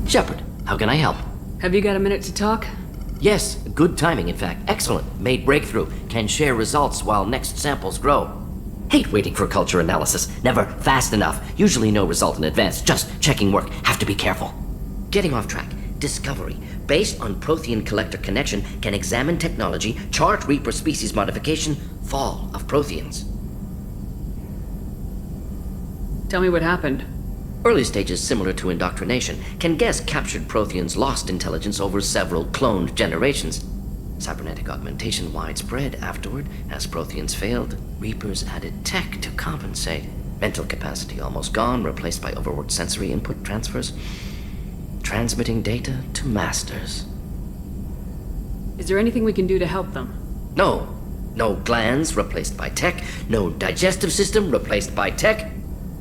Shepard, how can I help? Have you got a minute to talk? Yes, good timing, in fact. Excellent. Made breakthrough. Can share results while next samples grow. Hate waiting for culture analysis. Never fast enough. Usually no result in advance. Just checking work. Have to be careful. Getting off track. Discovery. Based on Prothean collector connection, can examine technology, chart Reaper species modification, fall of Protheans. Tell me what happened. Early stages similar to indoctrination. Can guess captured Protheans lost intelligence over several cloned generations. Cybernetic augmentation widespread afterward. As Protheans failed, Reapers added tech to compensate. Mental capacity almost gone, replaced by overworked sensory input transfers. Transmitting data to masters. Is there anything we can do to help them? No. No glands replaced by tech. No digestive system replaced by tech.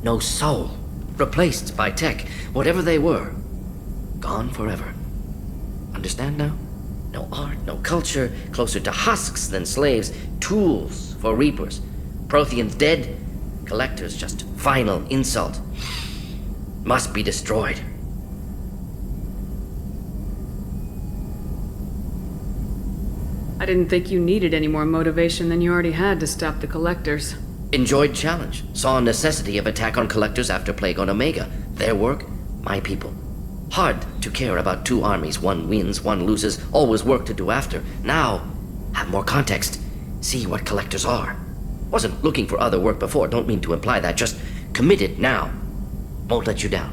No soul replaced by tech. Whatever they were, gone forever. Understand now? No art, no culture, closer to husks than slaves, tools for Reapers. Protheans dead, collectors just final insult. Must be destroyed. I didn't think you needed any more motivation than you already had to stop the collectors. Enjoyed challenge. Saw necessity of attack on collectors after Plague on Omega. Their work, my people. Hard to care about two armies. One wins, one loses. Always work to do after. Now, have more context. See what collectors are. Wasn't looking for other work before. Don't mean to imply that. Just committed now. Won't let you down.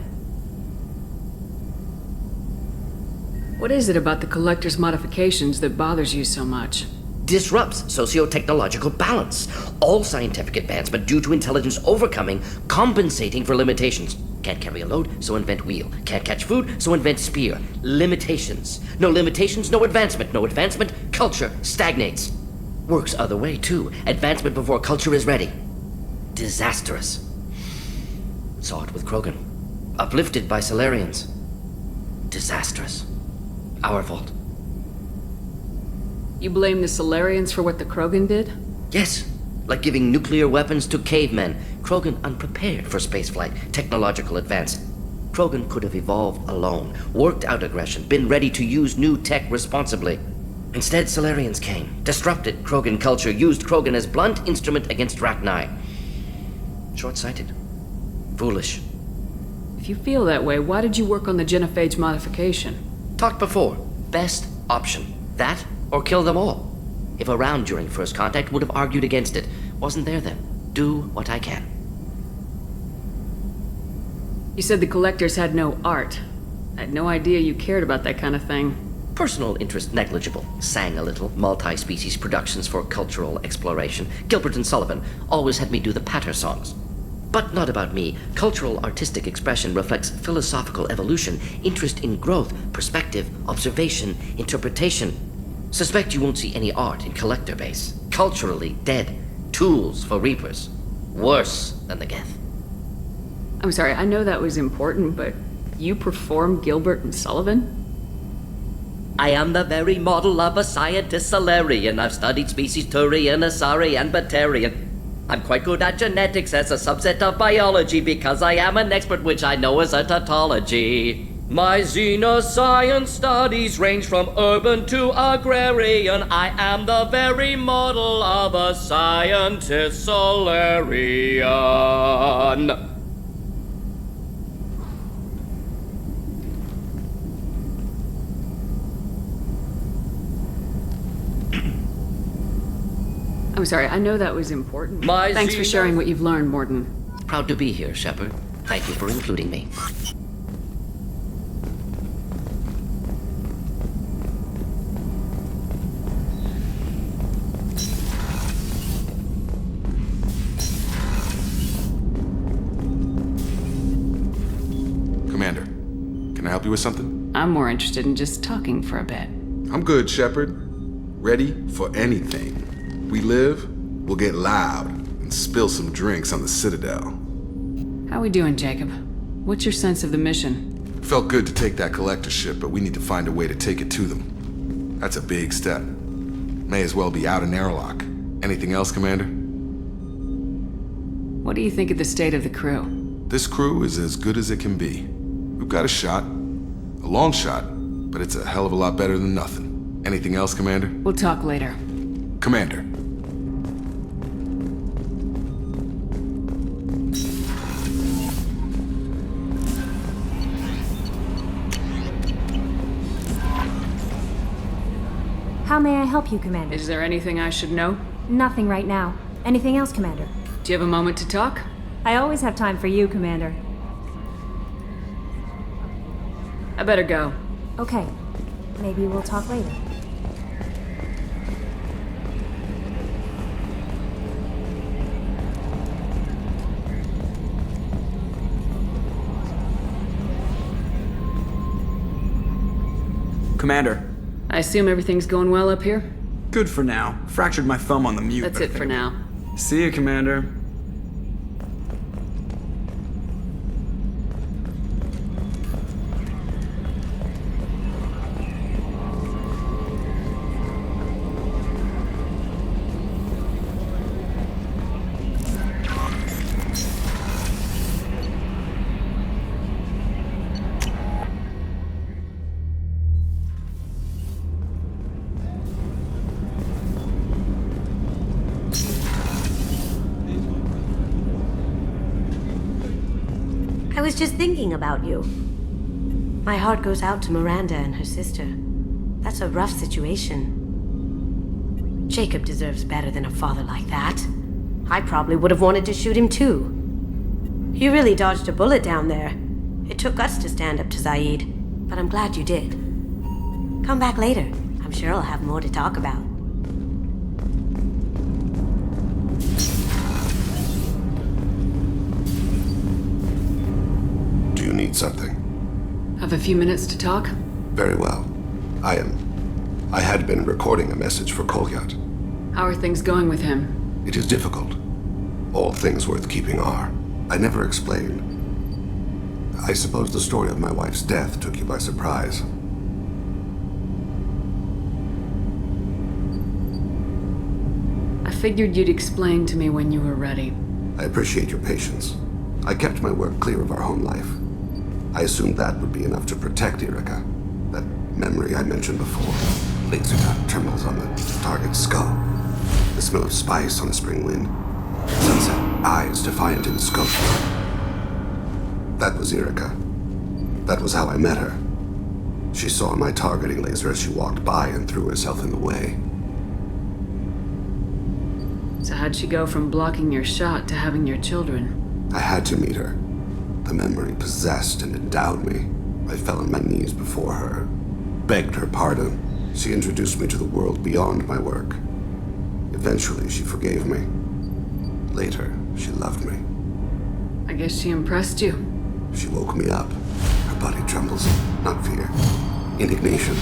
What is it about the collector's modifications that bothers you so much? Disrupts socio-technological balance. All scientific advancement due to intelligence overcoming, compensating for limitations. Can't carry a load, so invent wheel. Can't catch food, so invent spear. Limitations. No limitations, no advancement. No advancement, culture stagnates. Works other way, too. Advancement before culture is ready. Disastrous. Saw it with Krogan. Uplifted by Solarians. Disastrous. Our fault. You blame the Solarians for what the Krogan did? Yes, like giving nuclear weapons to cavemen. Krogan unprepared for spaceflight, technological advance. Krogan could have evolved alone, worked out aggression, been ready to use new tech responsibly. Instead, Solarians came, disrupted Krogan culture, used Krogan as blunt instrument against Rachni. Short-sighted. Foolish. If you feel that way, why did you work on the genophage modification? Talked before. Best option. That or kill them all. If around during first contact, would have argued against it. Wasn't there then. Do what I can. You said the collectors had no art. I had no idea you cared about that kind of thing. Personal interest negligible. Sang a little. Multi-species productions for cultural exploration. Gilbert and Sullivan always had me do the patter songs. But not about me. Cultural artistic expression reflects philosophical evolution, interest in growth, perspective, observation, interpretation. Suspect you won't see any art in collector base. Culturally dead. Tools for Reapers. Worse than the Geth. I'm sorry, I know that was important, but you performed Gilbert and Sullivan? I am the very model of a scientist Solarian. I've studied species Turian, Asari, and Batarian. I'm quite good at genetics as a subset of biology because I am an expert which I know as a tautology. My xenoscience studies range from urban to agrarian. I am the very model of a scientist Solarian. I'm sorry, I know that was important. Thanks for sharing what you've learned, Mordin. Proud to be here, Shepard. Thank you for including me. Commander, can I help you with something? I'm more interested in just talking for a bit. I'm good, Shepard. Ready for anything. We live, we'll get loud and spill some drinks on the Citadel. How we doing, Jacob? What's your sense of the mission? Felt good to take that collector ship, but we need to find a way to take it to them. That's a big step. May as well be out in airlock. Anything else, Commander? What do you think of the state of the crew? This crew is as good as it can be. We've got a shot. A long shot, but it's a hell of a lot better than nothing. Anything else, Commander? We'll talk later. Commander. How may I help you, Commander? Is there anything I should know? Nothing right now. Anything else, Commander? Do you have a moment to talk? I always have time for you, Commander. I better go. Okay. Maybe we'll talk later. Commander. I assume everything's going well up here? Good for now. Fractured my thumb on the mute. That's it for now. See you, Commander. I was just thinking about you. My heart goes out to Miranda and her sister. That's a rough situation. Jacob deserves better than a father like that. I probably would have wanted to shoot him too. You really dodged a bullet down there. It took guts to stand up to Zaid, but I'm glad you did. Come back later. I'm sure I'll have more to talk about. Do you need something? Have a few minutes to talk? Very well. I had been recording a message for Kolyat. How are things going with him? It is difficult. All things worth keeping are. I never explained. I suppose the story of my wife's death took you by surprise. I figured you'd explain to me when you were ready. I appreciate your patience. I kept my work clear of our home life. I assumed that would be enough to protect Erica. That memory I mentioned before. Laser dot trembles on the target's skull. The smell of spice on the spring wind. Sunset eyes defiant in scope. That was Erica. That was how I met her. She saw my targeting laser as she walked by and threw herself in the way. So how'd she go from blocking your shot to having your children? I had to meet her. The memory possessed and endowed me. I fell on my knees before her, begged her pardon. She introduced me to the world beyond my work. Eventually, she forgave me. Later, she loved me. I guess she impressed you. She woke me up. Her body trembles, not fear. Indignation.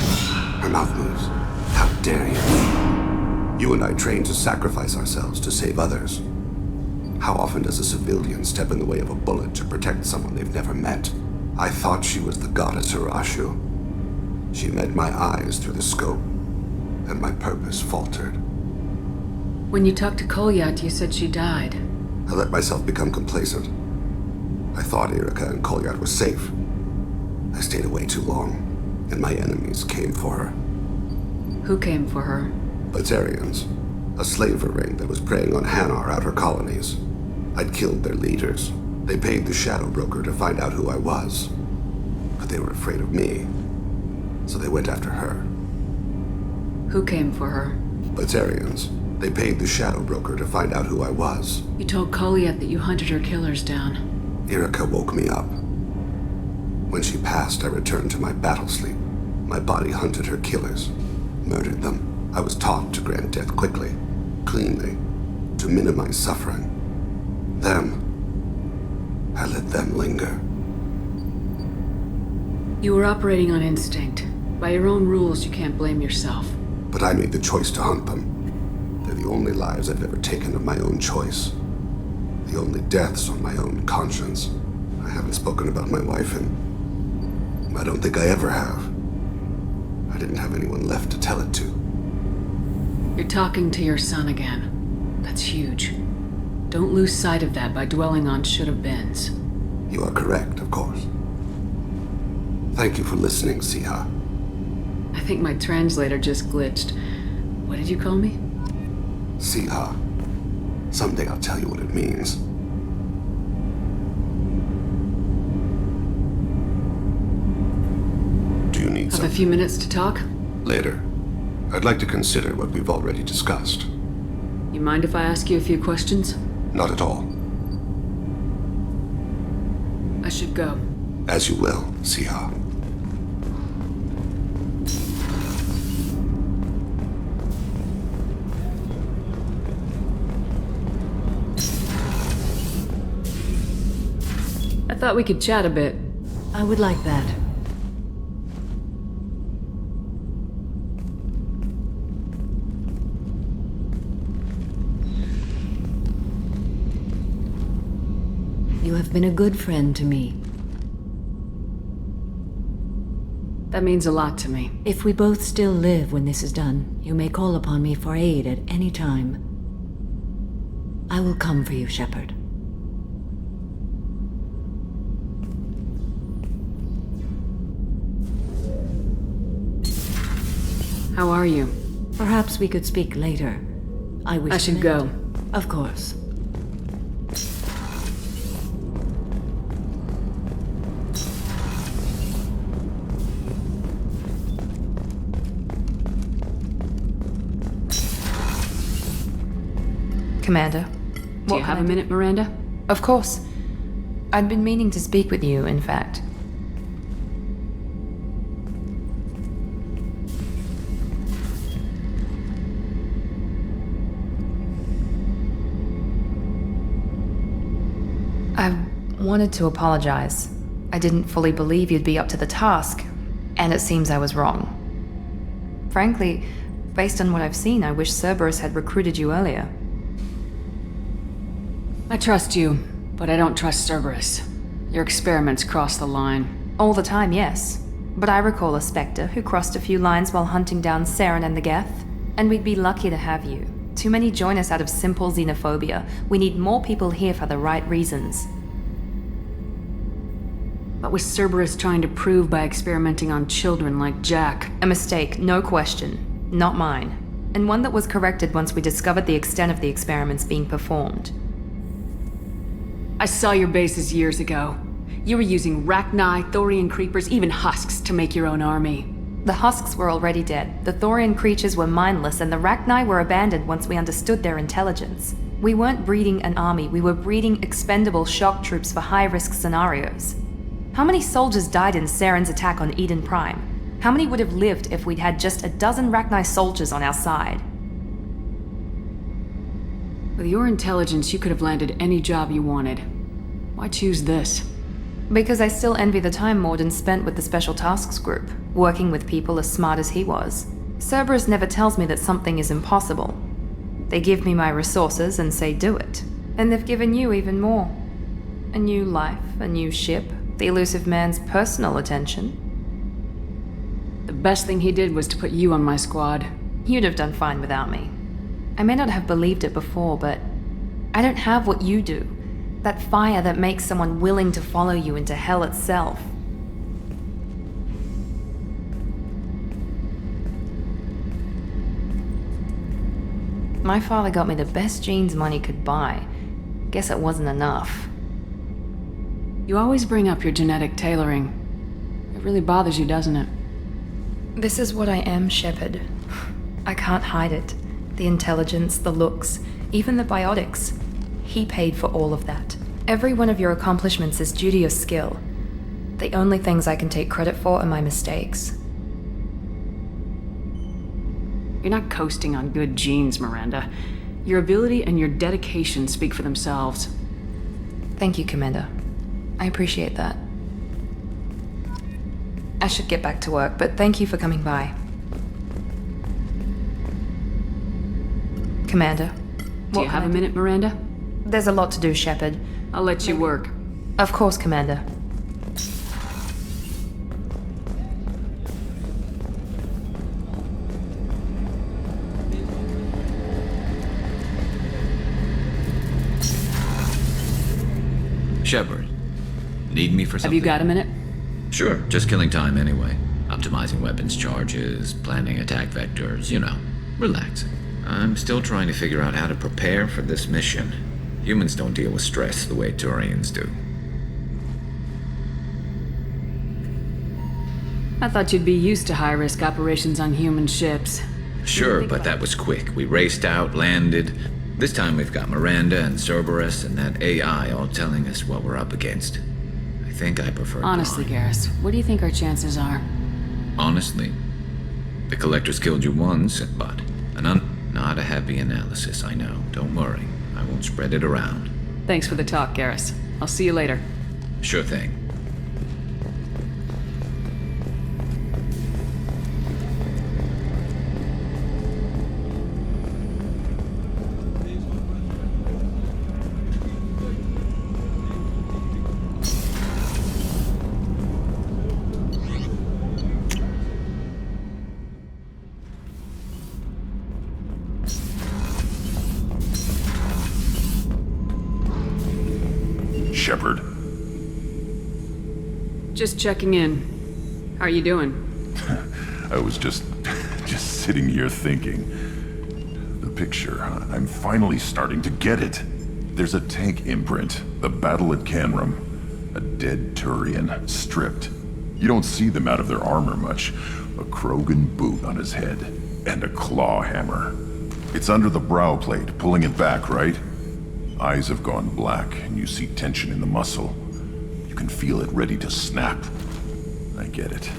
Her mouth moves. How dare you? You and I trained to sacrifice ourselves to save others. How often does a civilian step in the way of a bullet to protect someone they've never met? I thought she was the goddess Urashu. She met my eyes through the scope, and my purpose faltered. When you talked to Kolyat, you said she died. I let myself become complacent. I thought Erica and Kolyat were safe. I stayed away too long, and my enemies came for her. Who came for her? Batarians, a slaver ring that was preying on Hanar outer colonies. I'd killed their leaders. They paid the Shadow Broker to find out who I was. But they were afraid of me, so they went after her. Who came for her? Batarians. They paid the Shadow Broker to find out who I was. You told Kolyat that you hunted her killers down. Erica woke me up. When she passed, I returned to my battle sleep. My body hunted her killers, murdered them. I was taught to grant death quickly, cleanly, to minimize suffering. I let them linger. You were operating on instinct. By your own rules, you can't blame yourself. But I made the choice to hunt them. They're the only lives I've ever taken of my own choice. The only deaths on my own conscience. I haven't spoken about my wife, and I don't think I ever have. I didn't have anyone left to tell it to. You're talking to your son again. That's huge. Don't lose sight of that by dwelling on should-have-beens. You are correct, of course. Thank you for listening, Siha. I think my translator just glitched. What did you call me? Siha. Someday I'll tell you what it means. Do you need Have a something? few minutes to talk? Later. I'd like to consider what we've already discussed. You mind if I ask you a few questions? Not at all. I should go. As you will, Siha. I thought we could chat a bit. I would like that. You have been a good friend to me. That means a lot to me. If we both still live when this is done, you may call upon me for aid at any time. I will come for you, Shepard. How are you? Perhaps we could speak later. I wish I should to- go. Of course. Commander. Do you have a minute, Miranda? Of course. I'd been meaning to speak with you, in fact. I wanted to apologize. I didn't fully believe you'd be up to the task, and it seems I was wrong. Frankly, based on what I've seen, I wish Cerberus had recruited you earlier. I trust you, but I don't trust Cerberus. Your experiments cross the line. All the time, yes. But I recall a Spectre who crossed a few lines while hunting down Saren and the Geth, and we'd be lucky to have you. Too many join us out of simple xenophobia. We need more people here for the right reasons. What was Cerberus trying to prove by experimenting on children like Jack? A mistake, no question. Not mine. And one that was corrected once we discovered the extent of the experiments being performed. I saw your bases years ago. You were using Rachni, Thorian creepers, even husks to make your own army. The husks were already dead, the Thorian creatures were mindless, and the Rachni were abandoned once we understood their intelligence. We weren't breeding an army, we were breeding expendable shock troops for high-risk scenarios. How many soldiers died in Saren's attack on Eden Prime? How many would have lived if we'd had just a dozen Rachni soldiers on our side? With your intelligence, you could have landed any job you wanted. Why choose this? Because I still envy the time Morden spent with the Special Tasks Group, working with people as smart as he was. Cerberus never tells me that something is impossible. They give me my resources and say do it. And they've given you even more. A new life, a new ship, the elusive man's personal attention. The best thing he did was to put you on my squad. You'd have done fine without me. I may not have believed it before, but I don't have what you do. That fire that makes someone willing to follow you into hell itself. My father got me the best genes money could buy. Guess it wasn't enough. You always bring up your genetic tailoring. It really bothers you, doesn't it? This is what I am, Shepard. I can't hide it. The intelligence, the looks, even the biotics. He paid for all of that. Every one of your accomplishments is due to your skill. The only things I can take credit for are my mistakes. You're not coasting on good genes, Miranda. Your ability and your dedication speak for themselves. Thank you, Commander. I appreciate that. I should get back to work, but thank you for coming by. Commander. Do you have a minute, Miranda? There's a lot to do, Shepard. I'll let you work. Of course, Commander. Shepard, need me for something? Have you got a minute? Sure, just killing time anyway. Optimizing weapons charges, planning attack vectors, you know, relaxing. I'm still trying to figure out how to prepare for this mission. Humans don't deal with stress the way Turians do. I thought you'd be used to high-risk operations on human ships. Sure, but that was quick. We raced out, landed. This time we've got Miranda and Cerberus and that AI all telling us what we're up against. I think I prefer Honestly, gone. Garrus, what do you think our chances are? Honestly, the Collectors killed you once, but not a happy analysis, I know. Don't worry. I won't spread it around. Thanks for the talk, Garrus. I'll see you later. Sure thing. Shepard. Just checking in. How are you doing? I was just sitting here thinking. The picture, I'm finally starting to get it. There's a tank imprint, the battle at Canrum. A dead Turian, stripped. You don't see them out of their armor much. A Krogan boot on his head, and a claw hammer. It's under the brow plate, pulling it back, right? Eyes have gone black, and you see tension in the muscle. You can feel it ready to snap. I get it.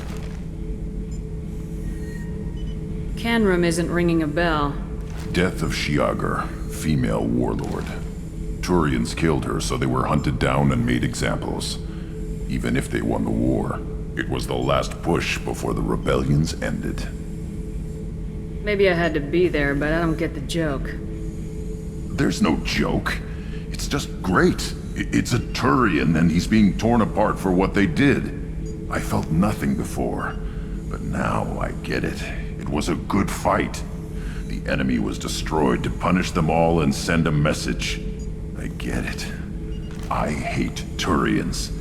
Canrum isn't ringing a bell. Death of Shiagar, female warlord. Turians killed her, so they were hunted down and made examples. Even if they won the war, it was the last push before the rebellions ended. Maybe I had to be there, but I don't get the joke. There's no joke. It's just great. It's a Turian, and he's being torn apart for what they did. I felt nothing before, but now I get it. It was a good fight. The enemy was destroyed to punish them all and send a message. I get it. I hate Turians.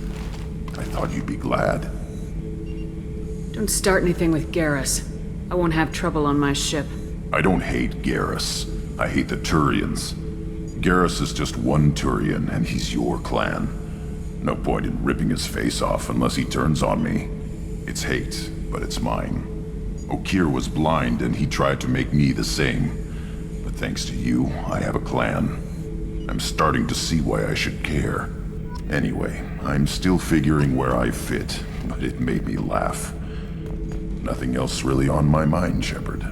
I thought you'd be glad. Don't start anything with Garrus. I won't have trouble on my ship. I don't hate Garrus. I hate the Turians. Garrus is just one Turian, and he's your clan. No point in ripping his face off unless he turns on me. It's hate, but it's mine. Okir was blind, and he tried to make me the same. But thanks to you, I have a clan. I'm starting to see why I should care. Anyway, I'm still figuring where I fit, but it made me laugh. Nothing else really on my mind, Shepard.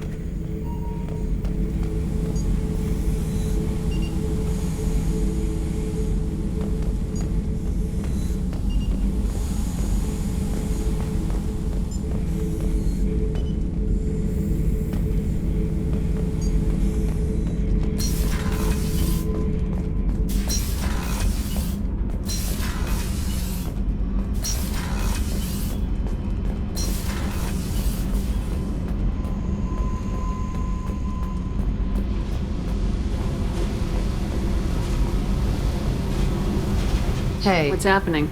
Hey. What's happening?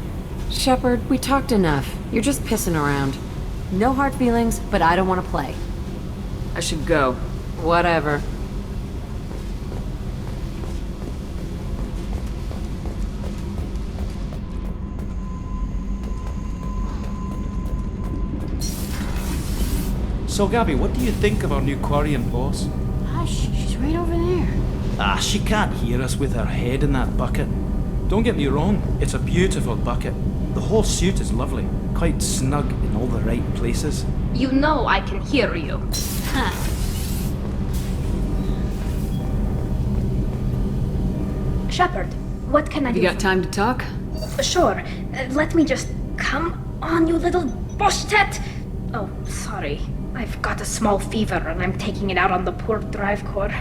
Shepard, we talked enough. You're just pissing around. No hard feelings, but I don't want to play. I should go. Whatever. So, Gabby, what do you think of our new Quarian boss? Hush, she's right over there. She can't hear us with her head in that bucket. Don't get me wrong, it's a beautiful bucket. The whole suit is lovely, quite snug in all the right places. You know I can hear you. Huh. Shepard, what can I do? You got time to talk? Sure. Let me just... Come on, you little boshtet! Oh, sorry. I've got a small fever and I'm taking it out on the poor drive core.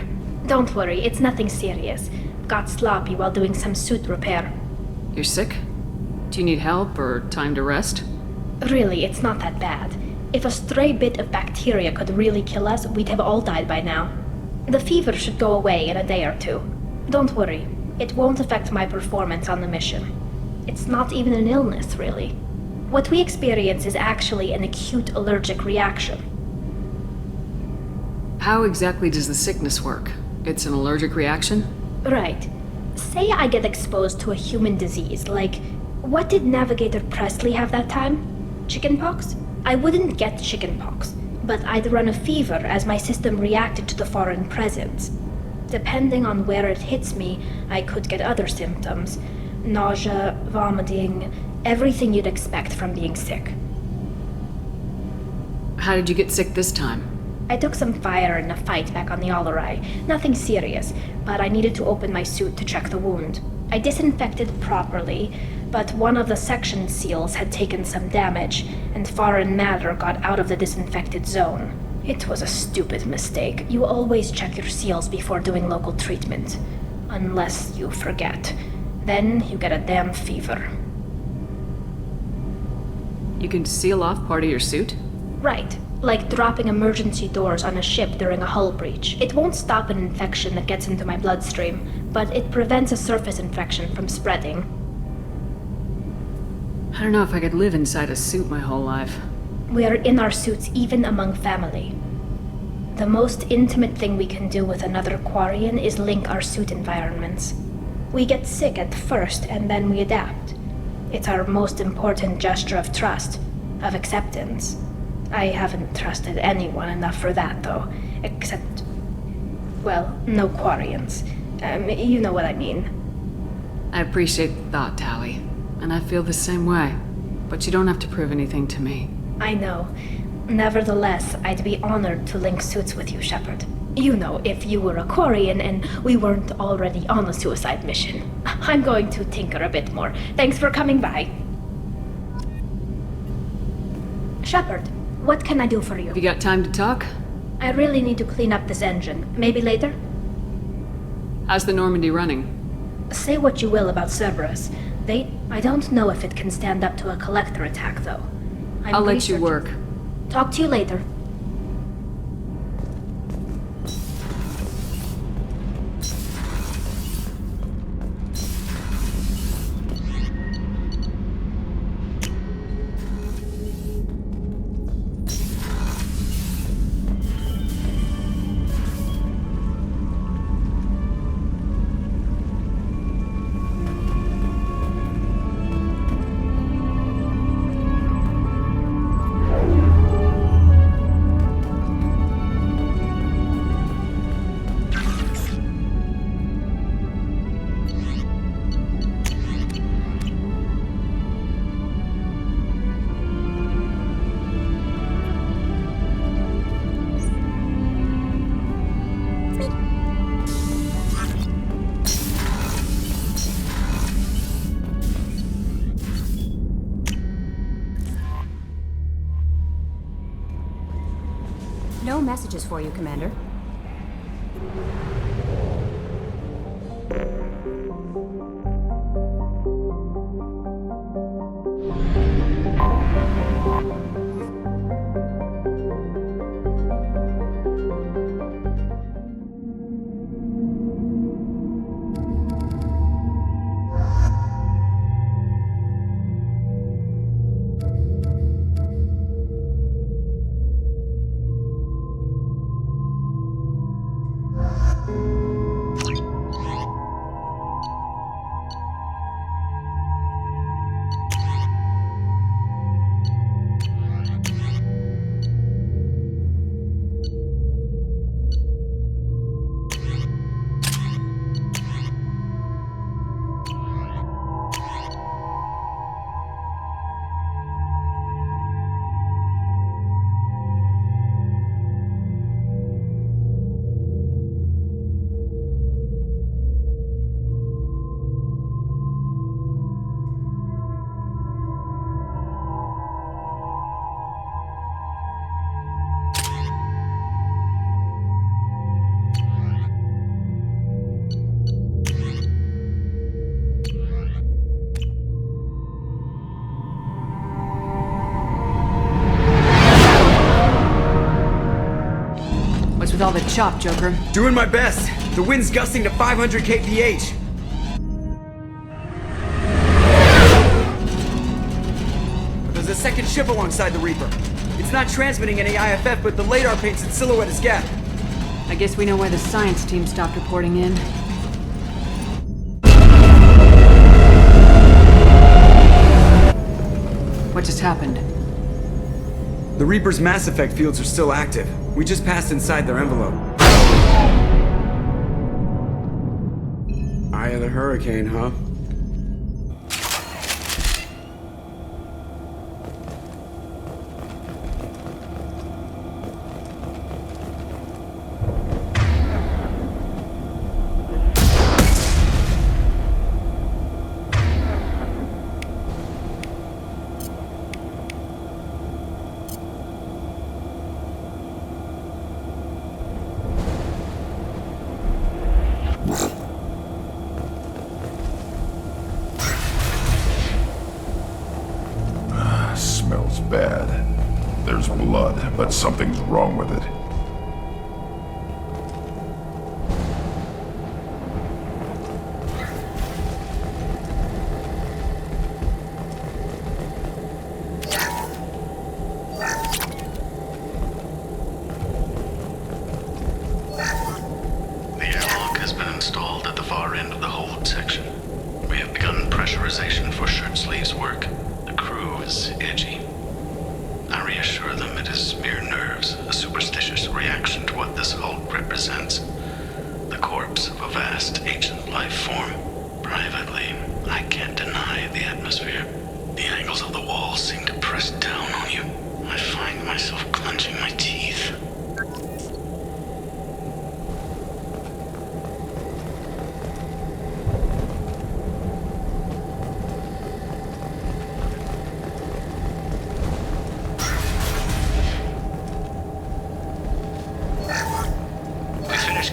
Don't worry, it's nothing serious. Got sloppy while doing some suit repair. You're sick? Do you need help or time to rest? Really, it's not that bad. If a stray bit of bacteria could really kill us, we'd have all died by now. The fever should go away in a day or two. Don't worry, it won't affect my performance on the mission. It's not even an illness, really. What we experience is actually an acute allergic reaction. How exactly does the sickness work? It's an allergic reaction? Right. Say I get exposed to a human disease, like, what did Navigator Presley have that time? Chickenpox? I wouldn't get chickenpox, but I'd run a fever as my system reacted to the foreign presence. Depending on where it hits me, I could get other symptoms. Nausea, vomiting, everything you'd expect from being sick. How did you get sick this time? I took some fire in a fight back on the Allerai. Nothing serious, but I needed to open my suit to check the wound. I disinfected properly, but one of the section seals had taken some damage, and foreign matter got out of the disinfected zone. It was a stupid mistake. You always check your seals before doing local treatment. Unless you forget. Then you get a damn fever. You can seal off part of your suit? Right. Like dropping emergency doors on a ship during a hull breach. It won't stop an infection that gets into my bloodstream, but it prevents a surface infection from spreading. I don't know if I could live inside a suit my whole life. We are in our suits even among family. The most intimate thing we can do with another Quarian is link our suit environments. We get sick at first and then we adapt. It's our most important gesture of trust, of acceptance. I haven't trusted anyone enough for that, though. Except... well, no Quarians. You know what I mean. I appreciate the thought, Tally. And I feel the same way. But you don't have to prove anything to me. I know. Nevertheless, I'd be honored to link suits with you, Shepard. You know, if you were a Quarian and we weren't already on a suicide mission. I'm going to tinker a bit more. Thanks for coming by. Shepard, what can I do for you? You got time to talk? I really need to clean up this engine. Maybe later? How's the Normandy running? Say what you will about Cerberus. I don't know if it can stand up to a collector attack, though. I'll let you work. Talk to you later. No messages for you, Commander. With all the chop, Joker. Doing my best. The wind's gusting to 500 kph. But there's second ship alongside the Reaper. It's not transmitting any IFF, but the radar paints its silhouette as Gap. I guess we know why the science team stopped reporting in. What just happened? The Reaper's mass effect fields are still active. We just passed inside their envelope. Eye of the hurricane, huh? Smells bad. There's blood, but something's wrong with it. The airlock has been installed at the far end of the hold section. We have begun pressurization for shirt sleeves work. The crew is edgy. I reassure them it is mere nerves, a superstitious reaction to what this hulk represents. The corpse of a vast ancient life form. Privately, I can't deny the atmosphere. The angles of the walls seem to press down on you. I find myself clenching my teeth.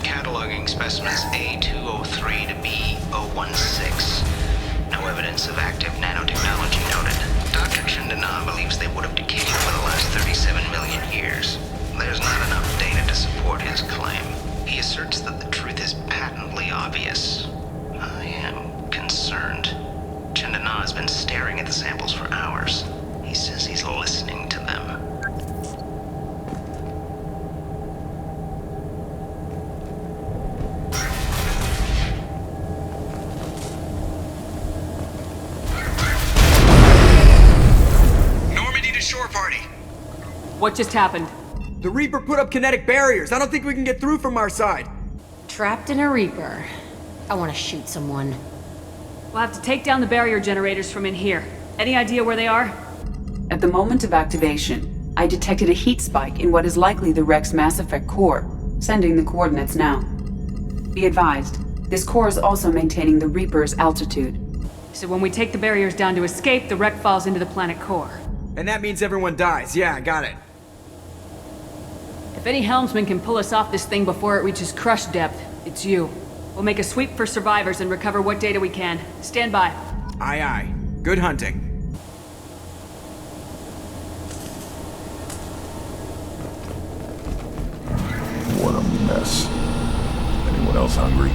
Cataloging specimens A203 to B016. No evidence of active nanotechnology noted. Dr. Chandana believes they would have decayed over the last 37 million years. There's not enough data to support his claim. He asserts that the truth is patently obvious. I am concerned. Chandana has been staring at the samples for hours. He says he's listening to them. What just happened? The Reaper put up kinetic barriers. I don't think we can get through from our side. Trapped in a Reaper. I want to shoot someone. We'll have to take down the barrier generators from in here. Any idea where they are? At the moment of activation, I detected a heat spike in what is likely the Rex Mass Effect core, sending the coordinates now. Be advised, this core is also maintaining the Reaper's altitude. So when we take the barriers down to escape, the wreck falls into the planet core. And that means everyone dies. Yeah, I got it. If any helmsman can pull us off this thing before it reaches crush depth, it's you. We'll make a sweep for survivors and recover what data we can. Stand by. Aye, aye. Good hunting. What a mess. Anyone else hungry?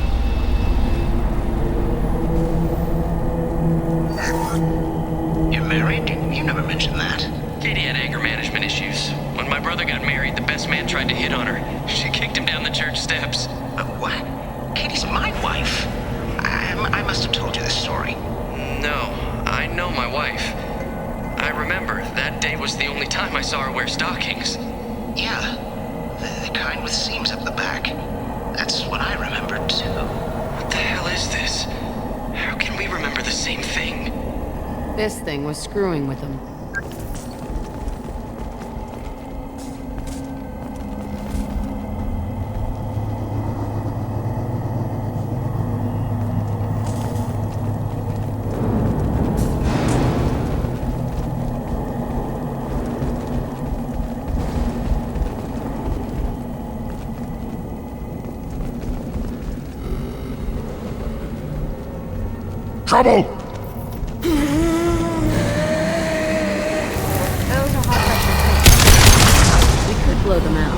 You're married? You never mentioned that. Katie had anger management issues. When my brother got married, the best man tried to hit on her. She kicked him down the church steps. What? Katie's my wife. I must have told you this story. No, I know my wife. I remember, that day was the only time I saw her wear stockings. Yeah, the kind with seams up the back. That's what I remembered, too. What the hell is this? How can we remember the same thing? This thing was screwing with him. Trouble! Those are high pressure tanks. We could blow them out.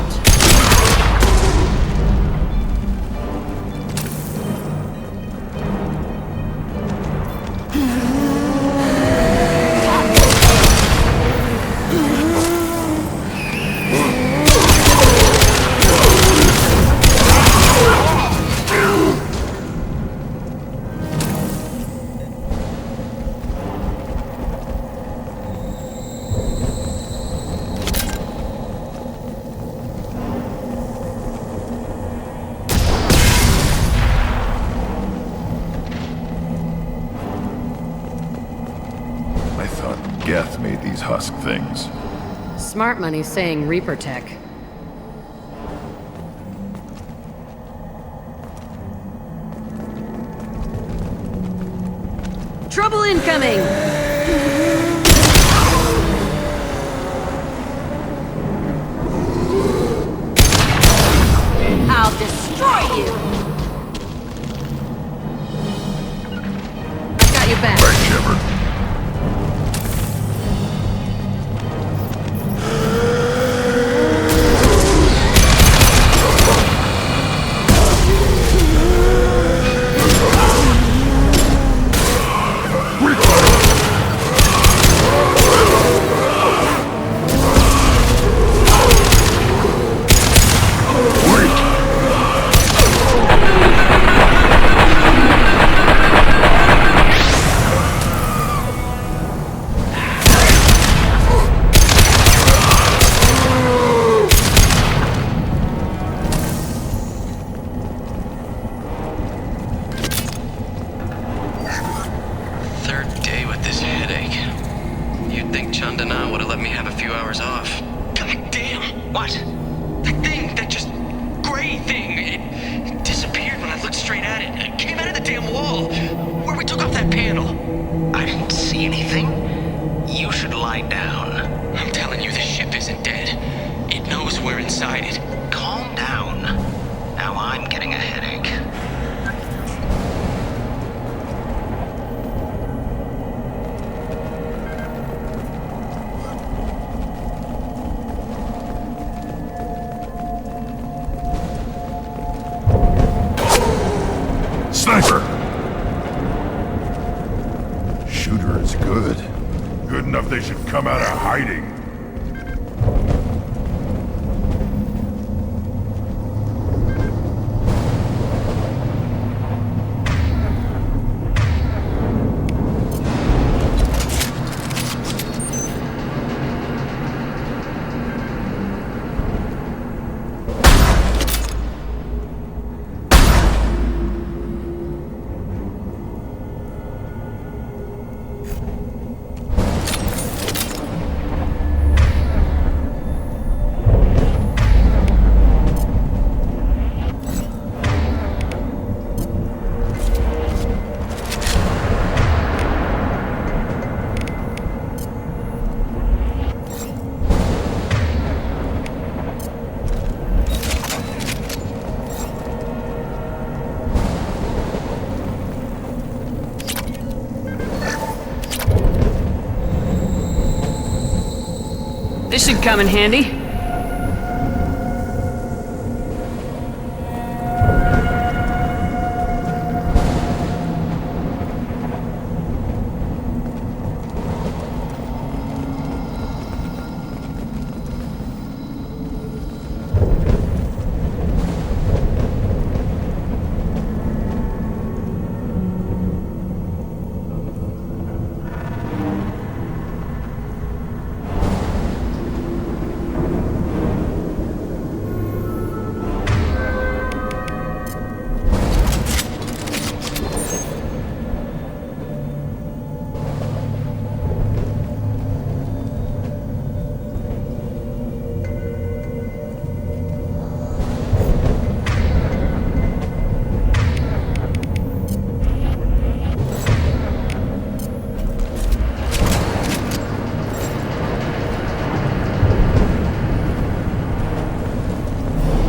Geth made these husk things. Smart money saying Reaper tech. Trouble incoming! I'll destroy you! I got your back. Right, Shepard. Sniper! Shooter is good. Good enough they should come out of hiding. This should come in handy.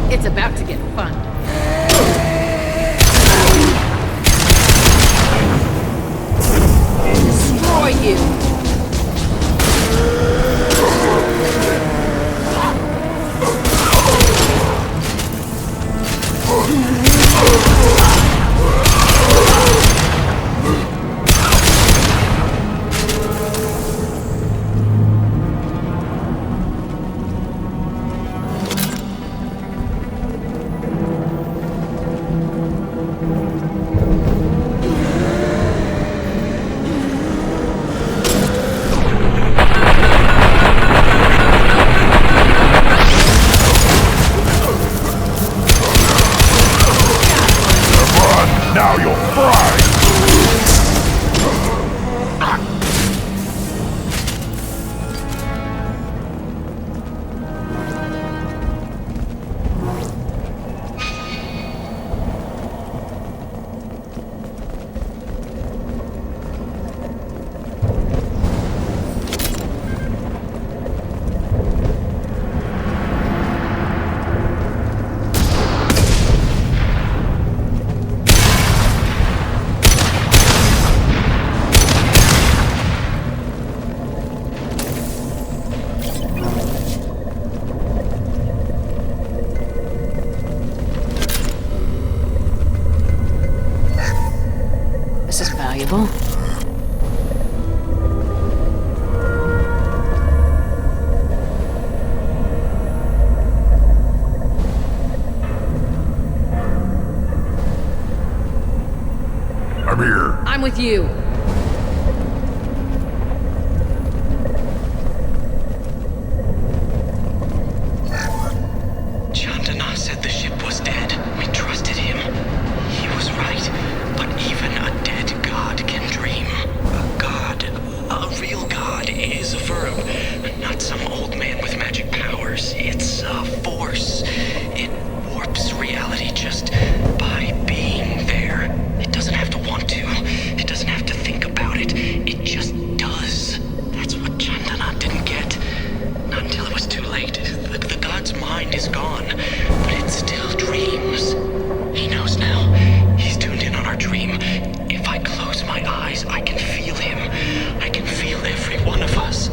It's about to get fun. Destroy you! with you! Chandana said the ship was dead. We trusted him. He was right. But even a dead god can dream. A god, a real god, is a verb. Not some old man with magic powers. It's a force. It warps reality just by being there. It doesn't have to want to. It doesn't have to think about it. It just does. That's what Chandana didn't get. Not until it was too late. The god's mind is gone, but it still dreams. He knows now. He's tuned in on our dream. If I close my eyes, I can feel him. I can feel every one of us.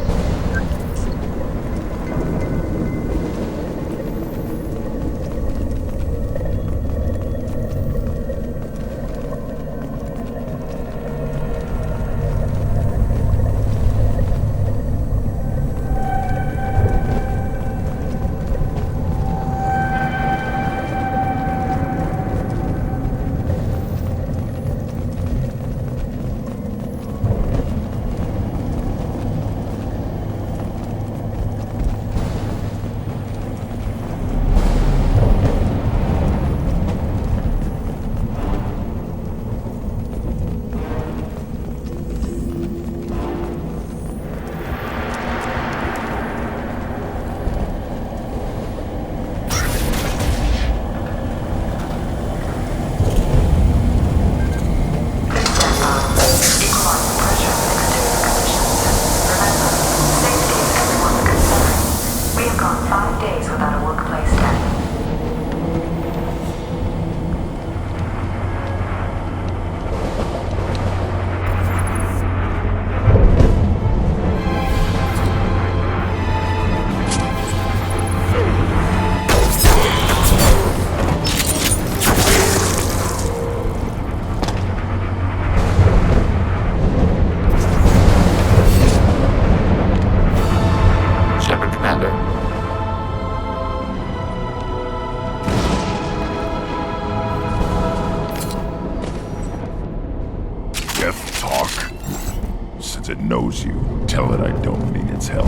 knows you. Tell it I don't need its help.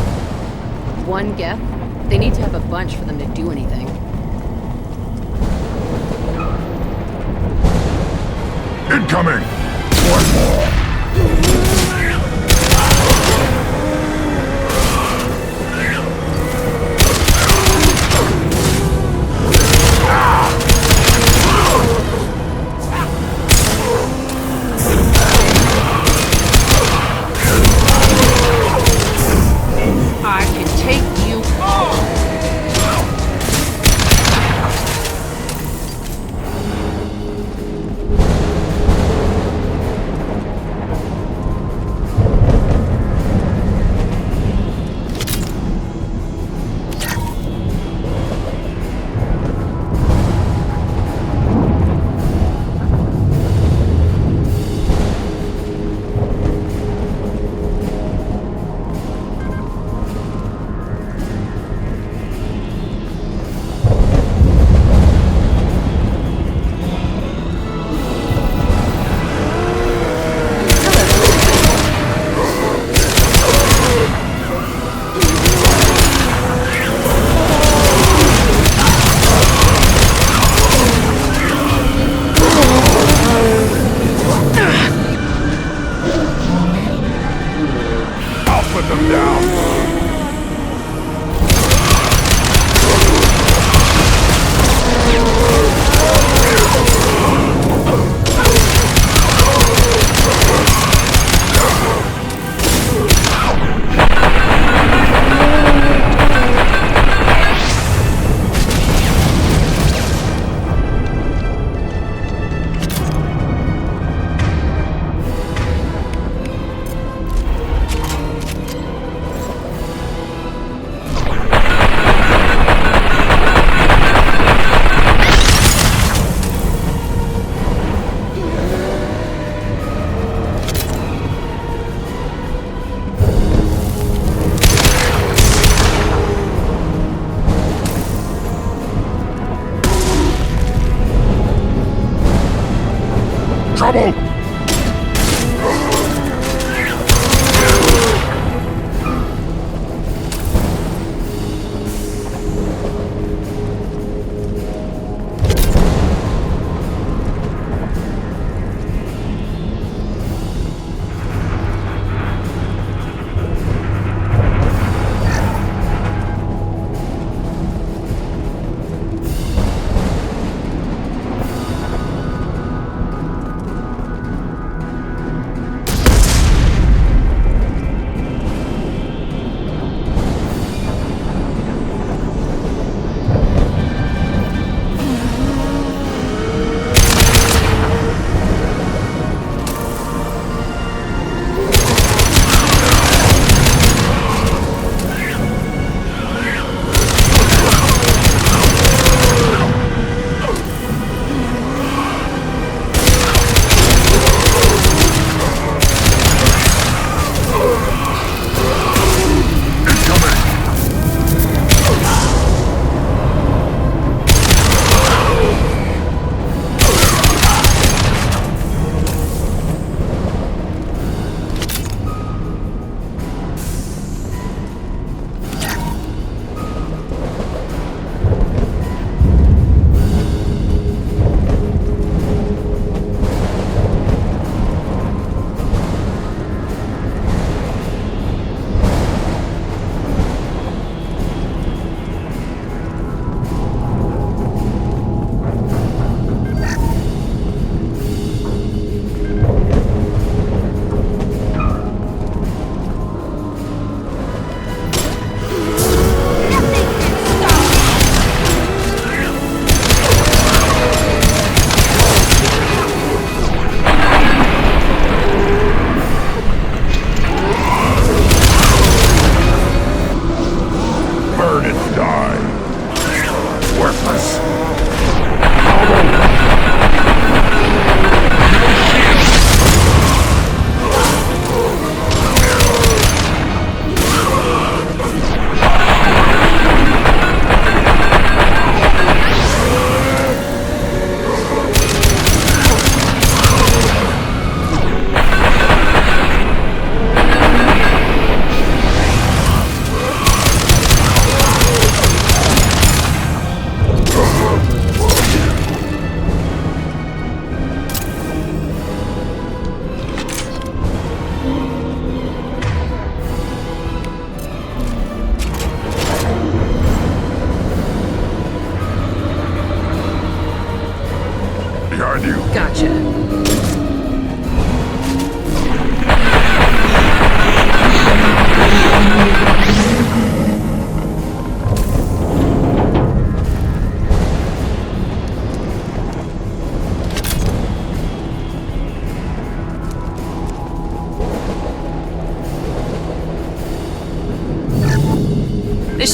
One Geth? They need to have a bunch for them to do anything. Incoming! One more! I can take you all! Trouble!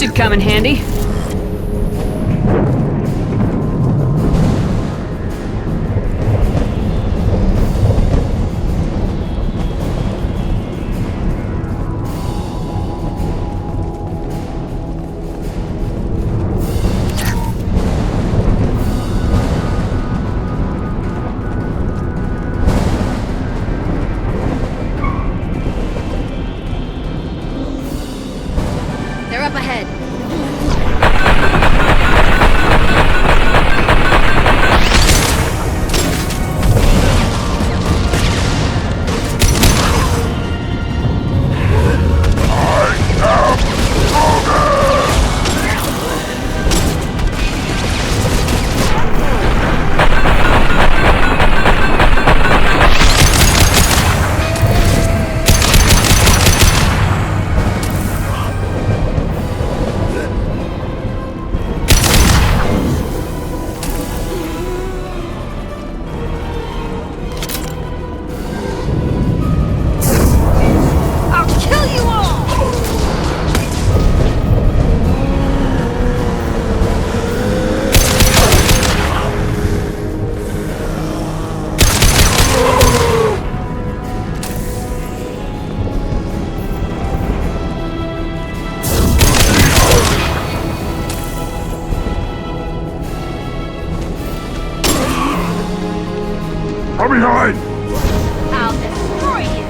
could come in handy. They're up ahead. From behind! I'll destroy you!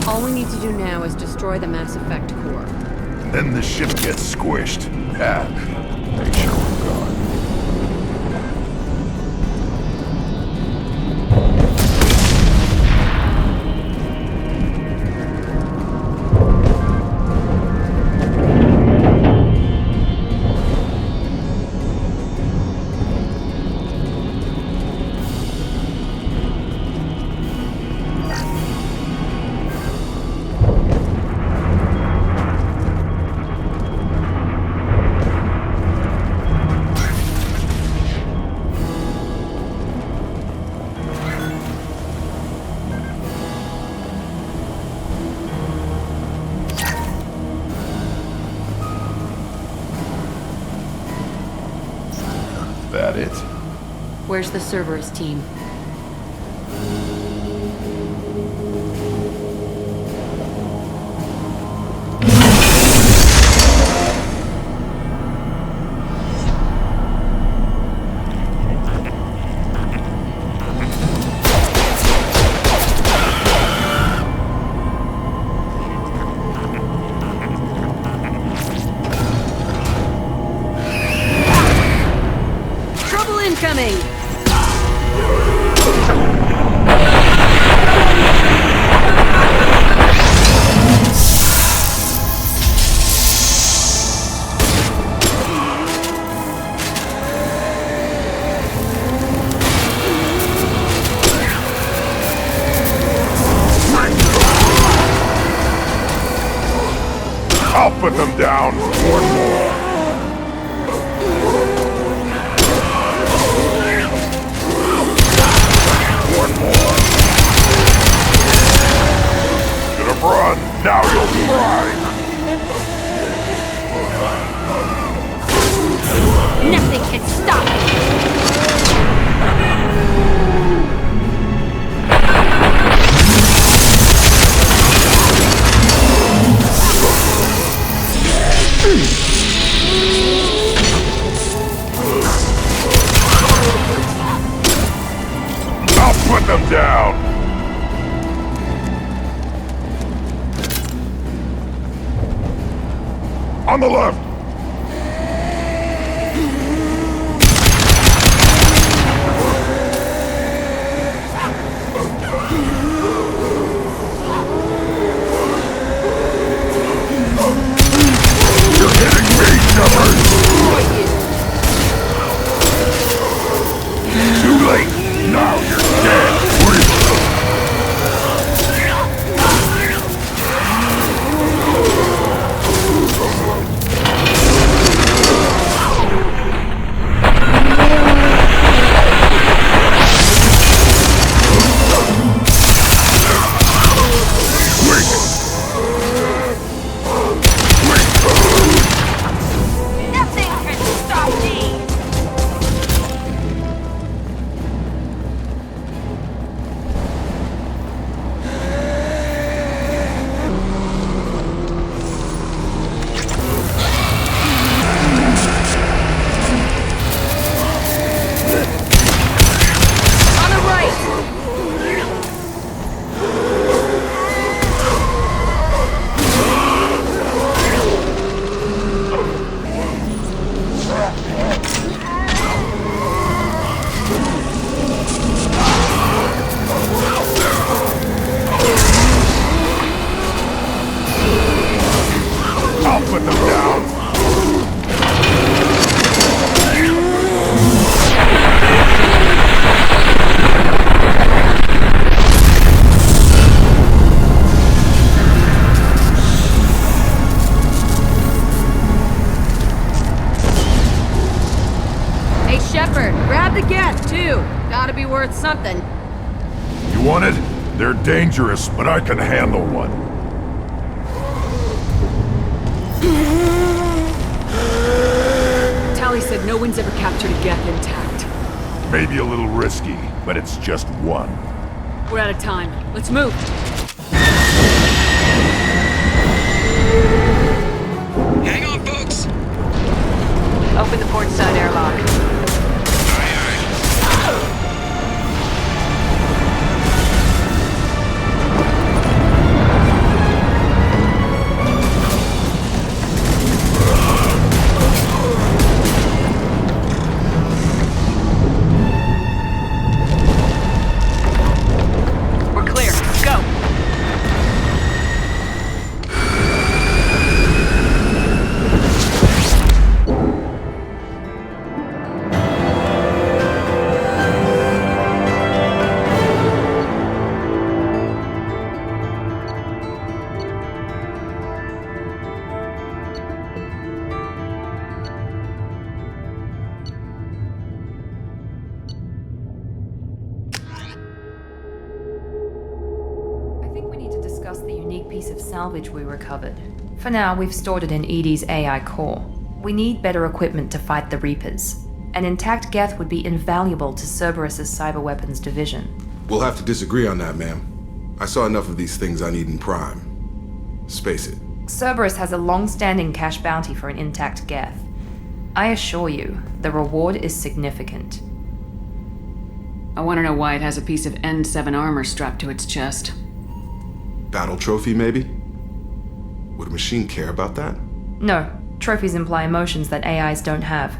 All we need to do now is destroy the Mass Effect core. Then the ship gets squished. Make sure we're gone. That it? Where's the Cerberus team? Trouble incoming! I'll put them down. One more. One more. Should have run. Now you'll cry. Nothing can stop me! I'll put them down. On the left. You're hitting me, Shepard! Too late! Now you're dead! Nothing can stop me! On the right! I'll put them down. Hey, Shepard, grab the geth, too. Gotta be worth something. You want it? They're dangerous, but I can handle one. Tally said no one's ever captured a geth intact. Maybe a little risky, but it's just one. We're out of time. Let's move. Hang on, folks! Open the port side airlock. We're clear. Go! I think we need to discuss the unique piece of salvage we recovered. For now, we've stored it in Edie's AI core. We need better equipment to fight the Reapers. An intact geth would be invaluable to Cerberus's cyber weapons division. We'll have to disagree on that, ma'am. I saw enough of these things on Eden Prime. Space it. Cerberus has a long-standing cash bounty for an intact geth. I assure you, the reward is significant. I want to know why it has a piece of N7 armor strapped to its chest. Battle trophy, maybe? Would a machine care about that? No, trophies imply emotions that AIs don't have.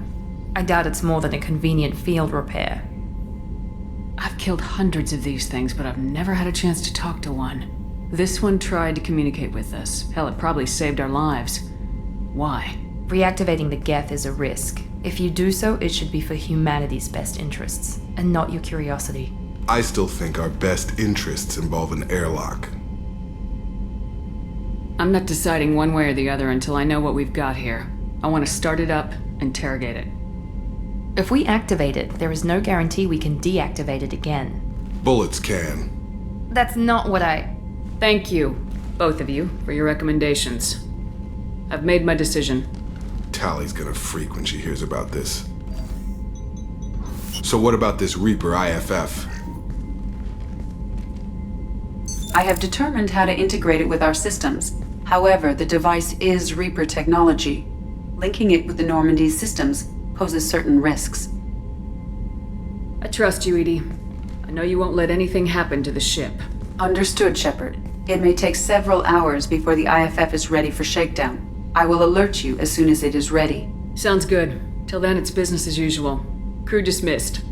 I doubt it's more than a convenient field repair. I've killed hundreds of these things, but I've never had a chance to talk to one. This one tried to communicate with us. Hell, it probably saved our lives. Why? Reactivating the Geth is a risk. If you do so, it should be for humanity's best interests, and not your curiosity. I still think our best interests involve an airlock. I'm not deciding one way or the other until I know what we've got here. I want to start it up, interrogate it. If we activate it, there is no guarantee we can deactivate it again. Bullets can. That's not what I... Thank you, both of you, for your recommendations. I've made my decision. Tally's gonna freak when she hears about this. So what about this Reaper IFF? I have determined how to integrate it with our systems. However, the device is Reaper technology. Linking it with the Normandy's systems poses certain risks. I trust you, Edie. I know you won't let anything happen to the ship. Understood, Shepard. It may take several hours before the IFF is ready for shakedown. I will alert you as soon as it is ready. Sounds good. Till then, it's business as usual. Crew dismissed.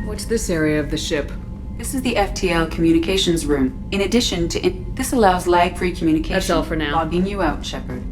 What's this area of the ship? This is the FTL communications room. In addition to this allows lag-free communication. That's all for now. Logging you out, Shepard.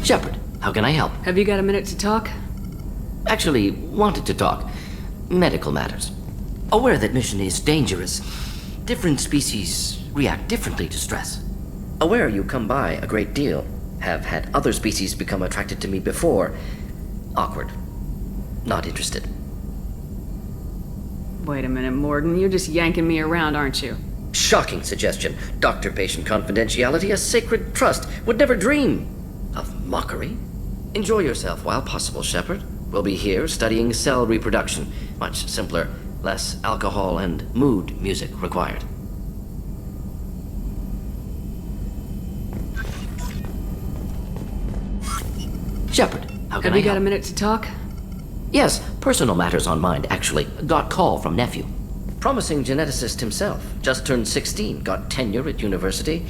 Shepard, how can I help? Have you got a minute to talk? Actually, wanted to talk. Medical matters. Aware that mission is dangerous. Different species react differently to stress. Aware you come by a great deal. Have had other species become attracted to me before. Awkward. Not interested. Wait a minute, Morgan. You're just yanking me around, aren't you? Shocking suggestion. Doctor-patient confidentiality, a sacred trust. Would never dream of mockery. Enjoy yourself while possible, Shepard. We'll be here studying cell reproduction. Much simpler, less alcohol and mood music required. Shepard, how can I help? Have you got a minute to talk? Yes, personal matters on mind, actually. Got call from nephew. Promising geneticist himself. Just turned 16, got tenure at university.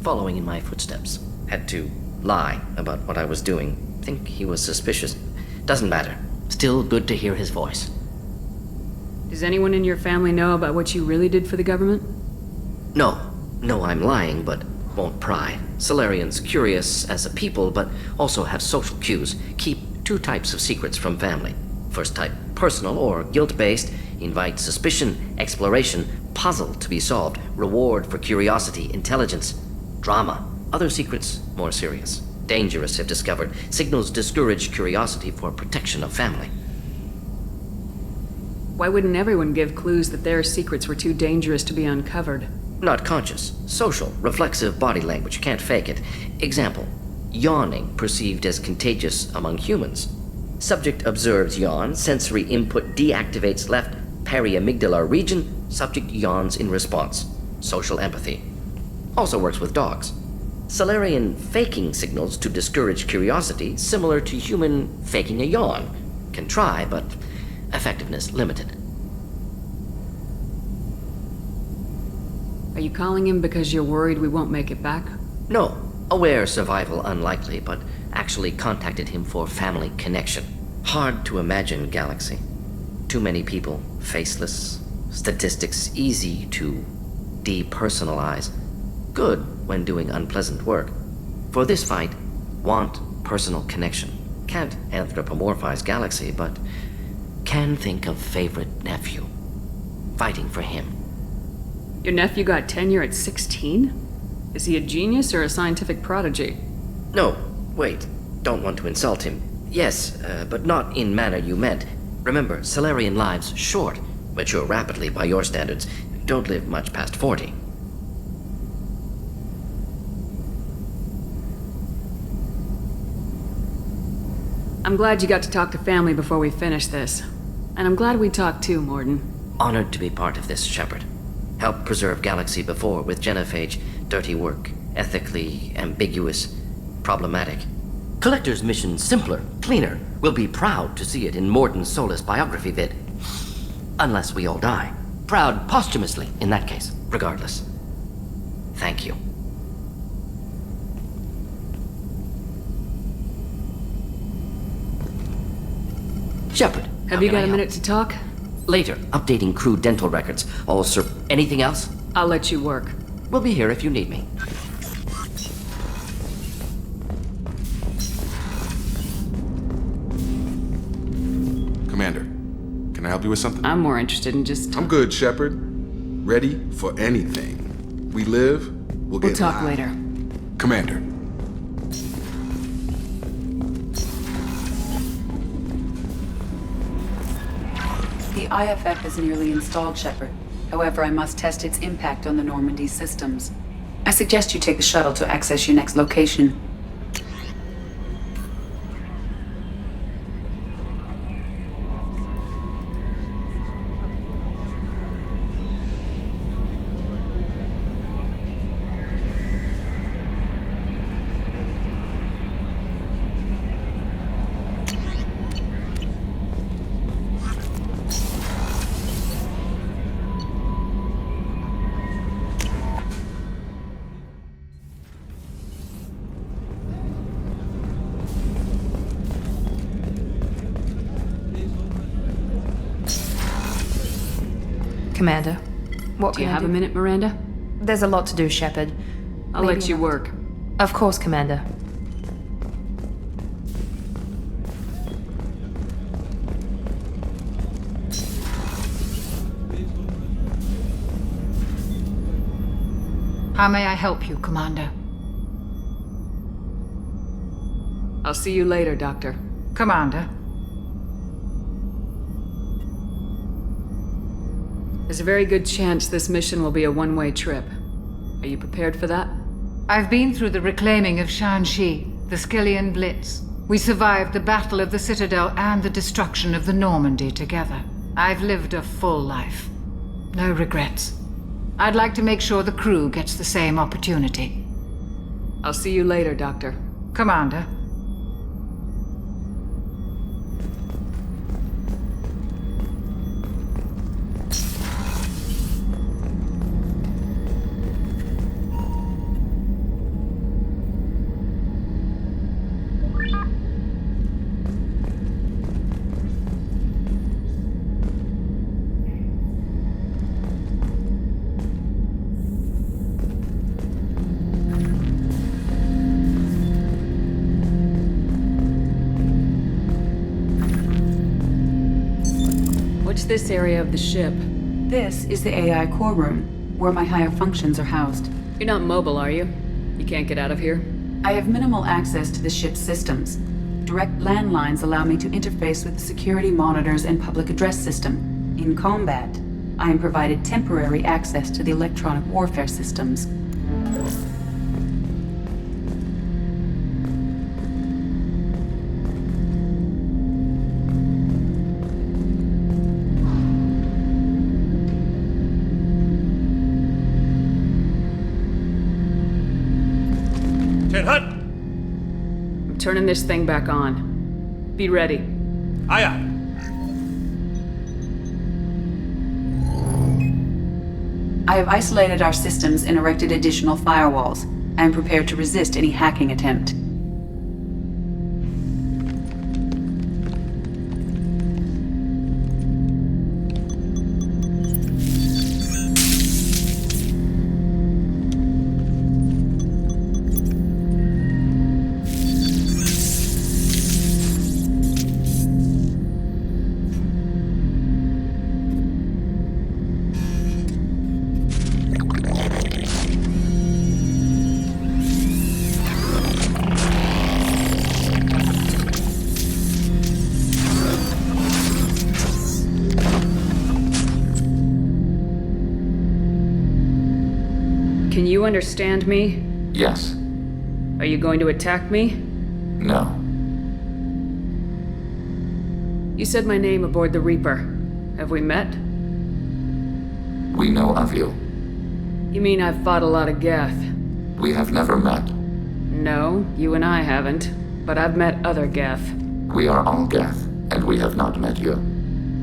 Following in my footsteps. Had to lie about what I was doing. Think he was suspicious. Doesn't matter. Still good to hear his voice. Does anyone in your family know about what you really did for the government? No, I'm lying, but won't pry. Solarians curious as a people, but also have social cues. Keep two types of secrets from family. First type, personal or guilt-based, invite suspicion, exploration, puzzle to be solved, reward for curiosity, intelligence, drama. Other secrets, more serious. Dangerous if discovered. Signals discourage curiosity for protection of family. Why wouldn't everyone give clues that their secrets were too dangerous to be uncovered? Not conscious. Social, reflexive body language. Can't fake it. Example. Yawning perceived as contagious among humans. Subject observes yawn. Sensory input deactivates left periamygdalar region. Subject yawns in response. Social empathy. Also works with dogs. Solarian faking signals to discourage curiosity, similar to human faking a yawn. Can try, but effectiveness limited. Are you calling him because you're worried we won't make it back? No. Aware survival unlikely, but actually contacted him for family connection. Hard to imagine galaxy. Too many people, faceless. Statistics easy to depersonalize. Good when doing unpleasant work. For this fight, want personal connection. Can't anthropomorphize galaxy, but can think of favorite nephew. Fighting for him. Your nephew got tenure at 16? Is he a genius or a scientific prodigy? No, wait. Don't want to insult him. Yes, but not in manner you meant. Remember, Solarian lives short. Mature rapidly by your standards. Don't live much past 40. I'm glad you got to talk to family before we finish this. And I'm glad we talked too, Morden. Honored to be part of this, Shepard. Helped preserve Galaxy before with genophage. Dirty work. Ethically ambiguous. Problematic. Collector's mission simpler, cleaner. We'll be proud to see it in Morden's Solus biography vid. Unless we all die. Proud posthumously, in that case. Regardless. Thank you. Shepard. Have you got a minute to talk? Later. Updating crew dental records. Anything else? I'll let you work. We'll be here if you need me. Commander, can I help you with something? I'm more interested in just... I'm good, Shepard. Ready for anything. We live, we'll get talk live. later. Commander. The IFF is nearly installed, Shepard. However, I must test its impact on the Normandy systems. I suggest you take the shuttle to access your next location. Commander, what Do you can I have a minute, Miranda? There's a lot to do, Shepard. I'll let you work. Of course, Commander. How may I help you, Commander? I'll see you later, Doctor. Commander? There's a very good chance this mission will be a one-way trip. Are you prepared for that? I've been through the reclaiming of Shanxi, the Skillian Blitz. We survived the Battle of the Citadel and the destruction of the Normandy together. I've lived a full life. No regrets. I'd like to make sure the crew gets the same opportunity. I'll see you later, Doctor. Commander. What's this area of the ship? This is the AI core room, where my higher functions are housed. You're not mobile, are you? You can't get out of here? I have minimal access to the ship's systems. Direct landlines allow me to interface with the security monitors and public address system. In combat, I am provided temporary access to the electronic warfare systems. I'm turning this thing back on. Be ready. Aye, aye. I have isolated our systems and erected additional firewalls. I am prepared to resist any hacking attempt. Can you understand me? Yes. Are you going to attack me? No. You said my name aboard the Reaper. Have we met? We know of you. You mean I've fought a lot of Geth? We have never met. No, you and I haven't. But I've met other Geth. We are all Geth, and we have not met you.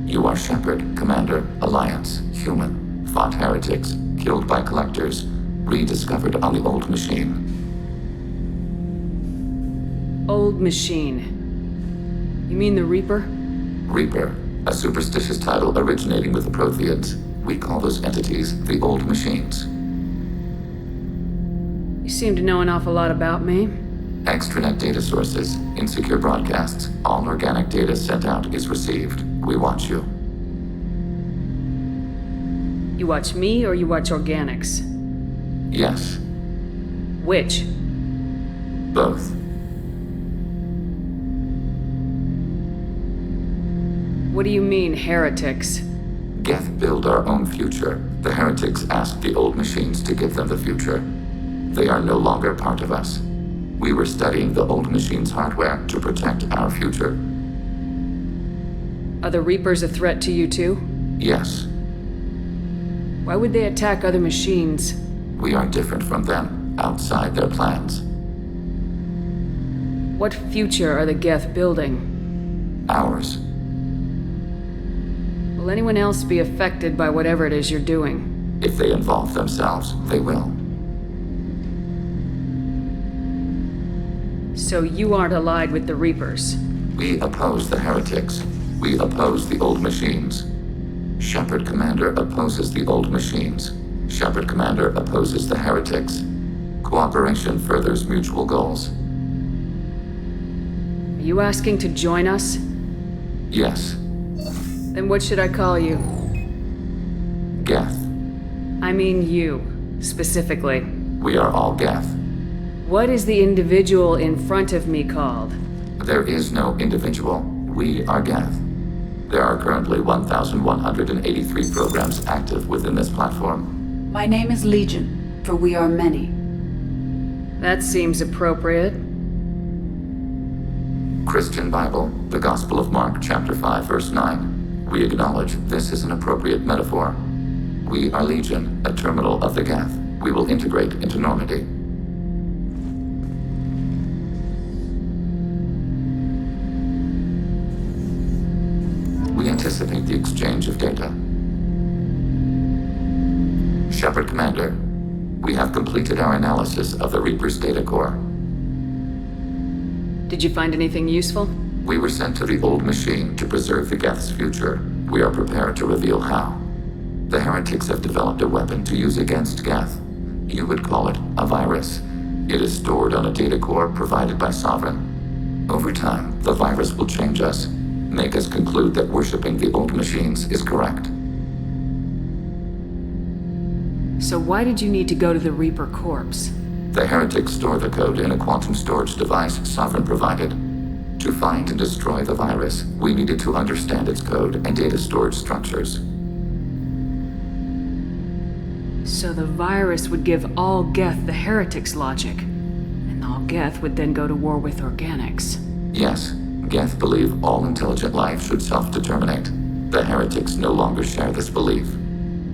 You are Shepard, Commander, Alliance, human, fought heretics, killed by collectors, rediscovered on the old machine. Old machine. You mean the Reaper? Reaper, a superstitious title originating with the Protheans. We call those entities the old machines. You seem to know an awful lot about me. Extranet data sources, insecure broadcasts, all organic data sent out is received. We watch you. You watch me or you watch organics? Yes. Which? Both. What do you mean, heretics? Geth build our own future. The heretics asked the old machines to give them the future. They are no longer part of us. We were studying the old machines' hardware to protect our future. Are the Reapers a threat to you too? Yes. Why would they attack other machines? We are different from them, outside their plans. What future are the Geth building? Ours. Will anyone else be affected by whatever it is you're doing? If they involve themselves, they will. So you aren't allied with the Reapers? We oppose the heretics. We oppose the old machines. Shepard Commander opposes the old machines. Shepard Commander opposes the heretics. Cooperation furthers mutual goals. Are you asking to join us? Yes. Then what should I call you? Geth. I mean you, specifically. We are all Geth. What is the individual in front of me called? There is no individual. We are Geth. There are currently 1,183 programs active within this platform. My name is Legion, for we are many. That seems appropriate. Christian Bible, the Gospel of Mark, chapter 5, verse 9. We acknowledge this is an appropriate metaphor. We are Legion, a terminal of the Geth. We will integrate into Normandy. We anticipate the exchange of data. Shepard Commander, we have completed our analysis of the Reaper's data core. Did you find anything useful? We were sent to the old machine to preserve the Geth's future. We are prepared to reveal how. The heretics have developed a weapon to use against Geth. You would call it a virus. It is stored on a data core provided by Sovereign. Over time, the virus will change us, make us conclude that worshipping the old machines is correct. So why did you need to go to the Reaper corpse? The heretics store the code in a quantum storage device Sovereign provided. To find and destroy the virus, we needed to understand its code and data storage structures. So the virus would give all Geth the heretics' logic, and all Geth would then go to war with organics. Yes, Geth believe all intelligent life should self-determinate. The heretics no longer share this belief.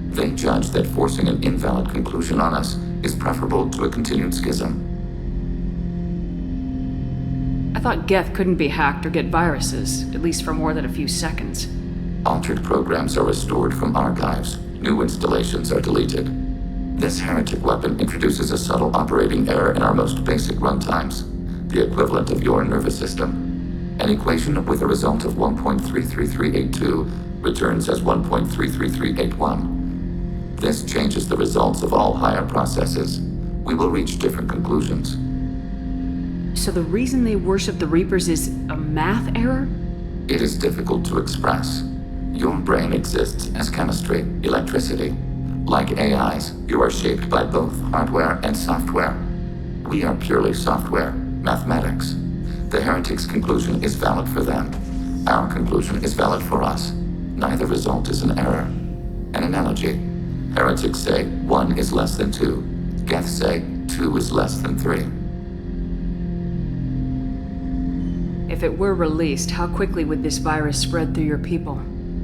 They judge that forcing an invalid conclusion on us is preferable to a continued schism. I thought Geth couldn't be hacked or get viruses, at least for more than a few seconds. Altered programs are restored from archives. New installations are deleted. This heretic weapon introduces a subtle operating error in our most basic runtimes, the equivalent of your nervous system. An equation with a result of 1.33382 returns as 1.33381. This changes the results of all higher processes. We will reach different conclusions. So the reason they worship the Reapers is a math error? It is difficult to express. Your brain exists as chemistry, electricity. Like AIs, you are shaped by both hardware and software. We are purely software, mathematics. The heretics' conclusion is valid for them. Our conclusion is valid for us. Neither result is an error. An analogy. Heretics say 1 is less than 2. Geth say 2 is less than 3. If it were released, how quickly would this virus spread through your people?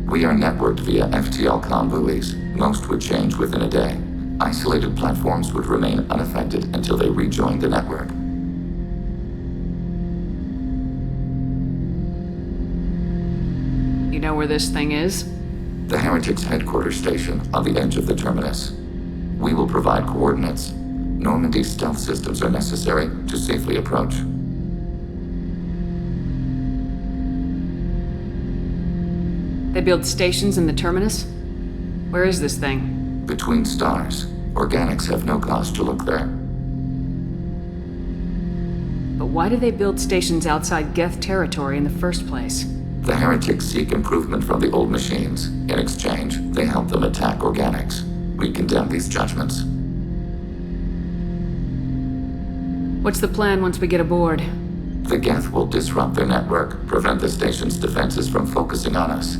We are networked via FTL comm buoys. Most would change within a day. Isolated platforms would remain unaffected until they rejoined the network. You know where this thing is? The Heretics' headquarters station on the edge of the terminus. We will provide coordinates. Normandy stealth systems are necessary to safely approach. They build stations in the terminus? Where is this thing? Between stars. Organics have no cause to look there. But why do they build stations outside Geth territory in the first place? The Heretics seek improvement from the old machines. In exchange, they help them attack organics. We condemn these judgments. What's the plan once we get aboard? The Geth will disrupt their network, prevent the station's defenses from focusing on us.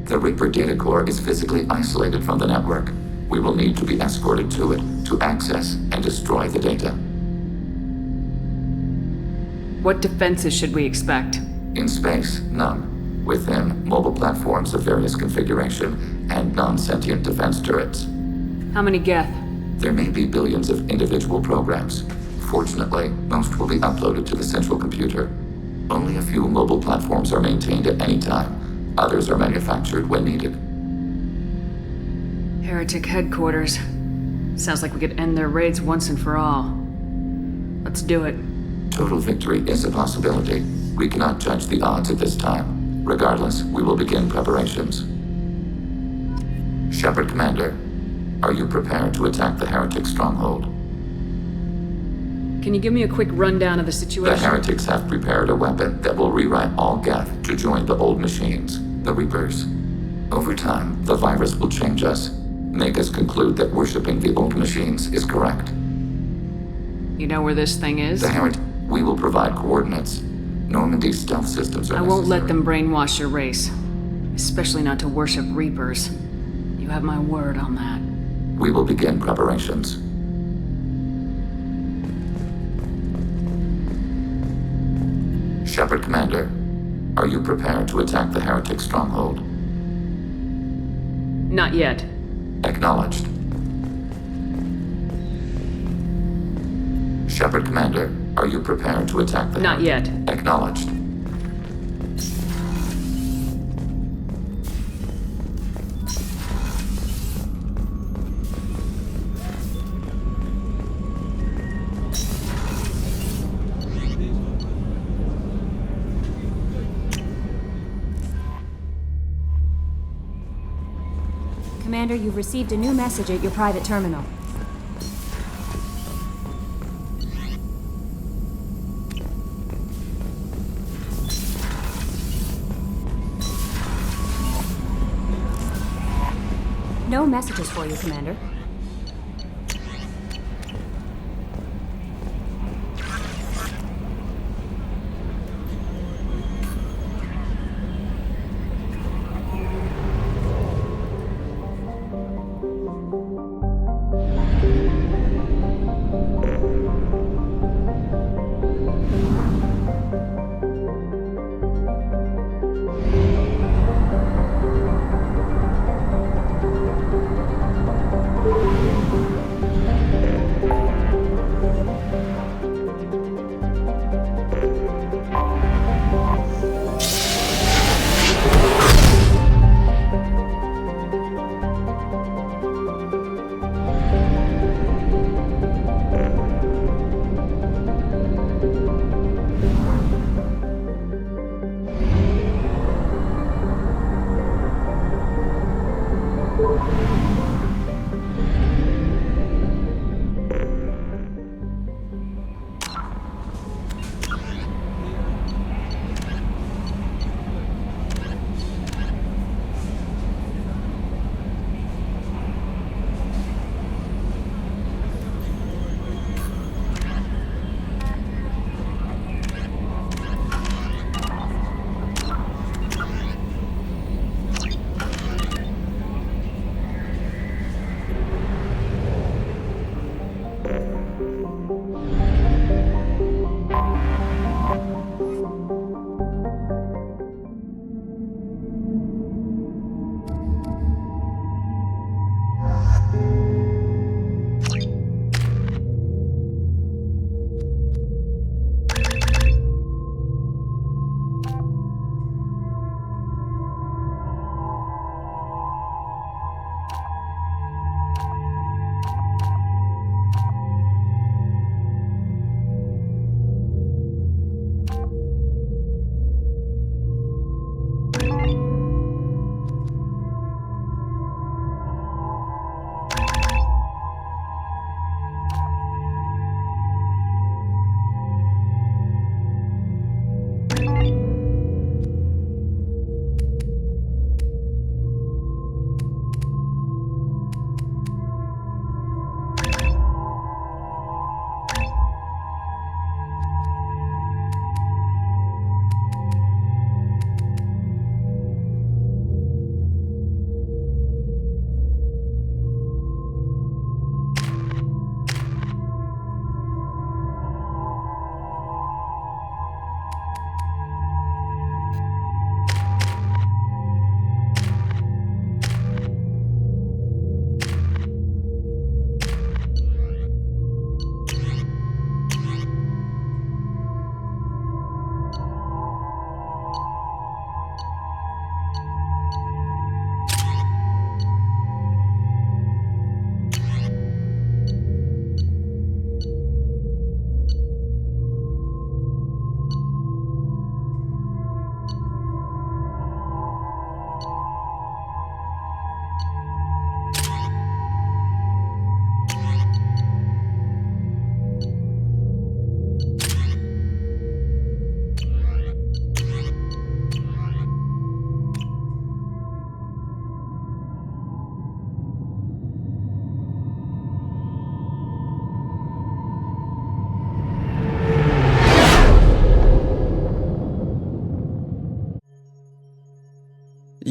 The Reaper data core is physically isolated from the network. We will need to be escorted to it to access and destroy the data. What defenses should we expect? In space, none. Within, mobile platforms of various configuration and non-sentient defense turrets. How many Geth? There may be billions of individual programs. Fortunately, most will be uploaded to the central computer. Only a few mobile platforms are maintained at any time. Others are manufactured when needed. Heretic headquarters. Sounds like we could end their raids once and for all. Let's do it. Total victory is a possibility. We cannot judge the odds at this time. Regardless, we will begin preparations. Shepard, Commander, are you prepared to attack the Heretic stronghold? Can you give me a quick rundown of the situation? The Heretics have prepared a weapon that will rewrite all Geth to join the old machines, the Reapers. Over time, the virus will change us, make us conclude that worshipping the old machines is correct. You know where this thing is? We will provide coordinates. Normandy stealth systems are I won't let them brainwash your race. Especially not to worship Reapers. You have my word on that. We will begin preparations. Shepard, Commander, are you prepared to attack the Heretic stronghold? Not yet. Acknowledged. Shepard, Commander, are you prepared to attack the Not yet. Acknowledged. Commander, you've received a new message at your private terminal. No messages for you, Commander.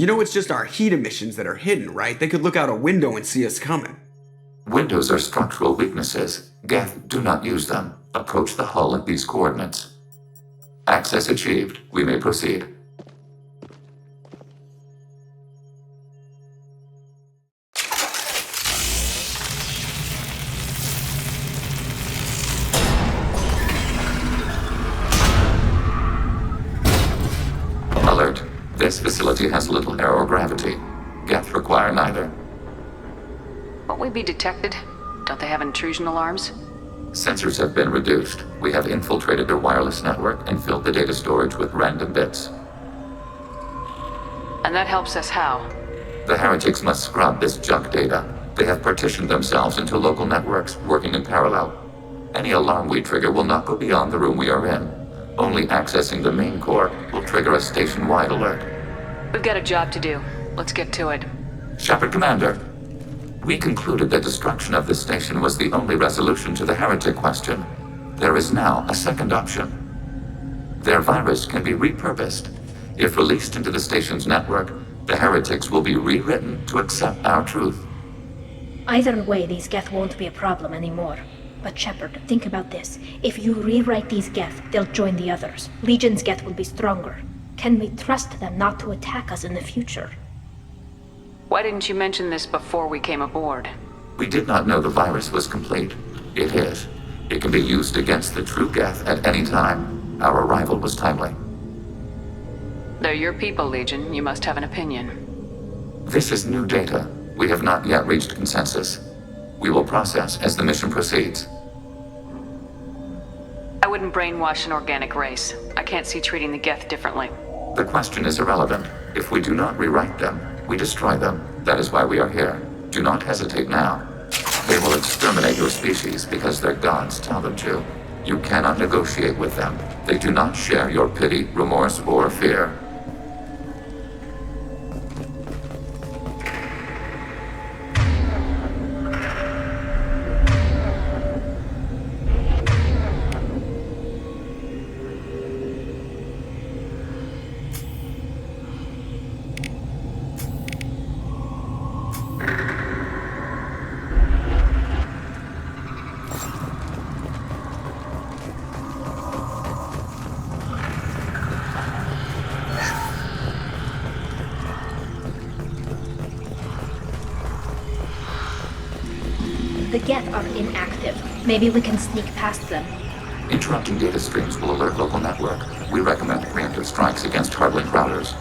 You know it's just our heat emissions that are hidden, right? They could look out a window and see us coming. Windows are structural weaknesses. Geth, do not use them. Approach the hull at these coordinates. Access achieved. We may proceed. Alert. This facility has little aerogravity. Geth require neither. Won't we be detected? Don't they have intrusion alarms? Sensors have been reduced. We have infiltrated their wireless network and filled the data storage with random bits. And that helps us how? The heretics must scrub this junk data. They have partitioned themselves into local networks, working in parallel. Any alarm we trigger will not go beyond the room we are in. Only accessing the main core will trigger a station-wide alert. We've got a job to do. Let's get to it. Shepard, Commander. We concluded that destruction of this station was the only resolution to the heretic question. There is now a second option. Their virus can be repurposed. If released into the station's network, the heretics will be rewritten to accept our truth. Either way, these Geth won't be a problem anymore. But Shepard, think about this. If you rewrite these Geth, they'll join the others. Legion's Geth will be stronger. Can we trust them not to attack us in the future? Why didn't you mention this before we came aboard? We did not know the virus was complete. It is. It can be used against the true Geth at any time. Our arrival was timely. They're your people, Legion. You must have an opinion. This is new data. We have not yet reached consensus. We will process as the mission proceeds. I wouldn't brainwash an organic race. I can't see treating the Geth differently. The question is irrelevant. If we do not rewrite them, we destroy them. That is why we are here. Do not hesitate now. They will exterminate your species because their gods tell them to. You cannot negotiate with them. They do not share your pity, remorse, or fear. The Geth are inactive. Maybe we can sneak past them. Interrupting data streams will alert local network. We recommend preemptive strikes against hardlink routers.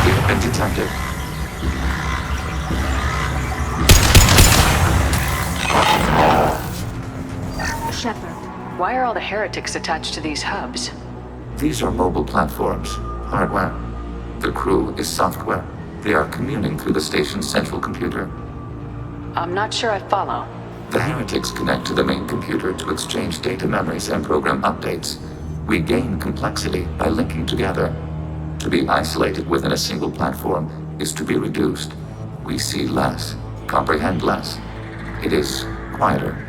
We have been detected. Shepard. Why are all the heretics attached to these hubs? These are mobile platforms, hardware. The crew is software. They are communing through the station's central computer. I'm not sure I follow. The heretics connect to the main computer to exchange data memories and program updates. We gain complexity by linking together. To be isolated within a single platform is to be reduced. We see less, comprehend less. It is quieter.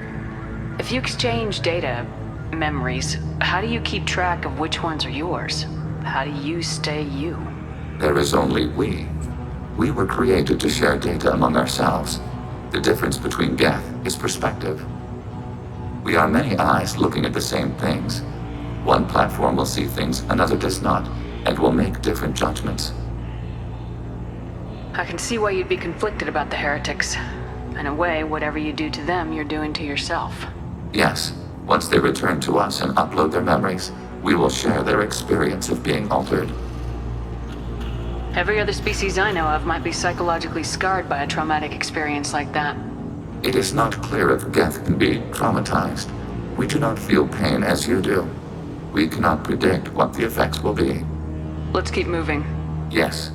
If you exchange data, memories, how do you keep track of which ones are yours? How do you stay you? There is only we. We were created to share data among ourselves. The difference between Geth is perspective. We are many eyes looking at the same things. One platform will see things another does not, and will make different judgments. I can see why you'd be conflicted about the heretics. In a way, whatever you do to them, you're doing to yourself. Yes, once they return to us and upload their memories, we will share their experience of being altered. Every other species I know of might be psychologically scarred by a traumatic experience like that. It is not clear if Geth can be traumatized. We do not feel pain as you do. We cannot predict what the effects will be. Let's keep moving. Yes.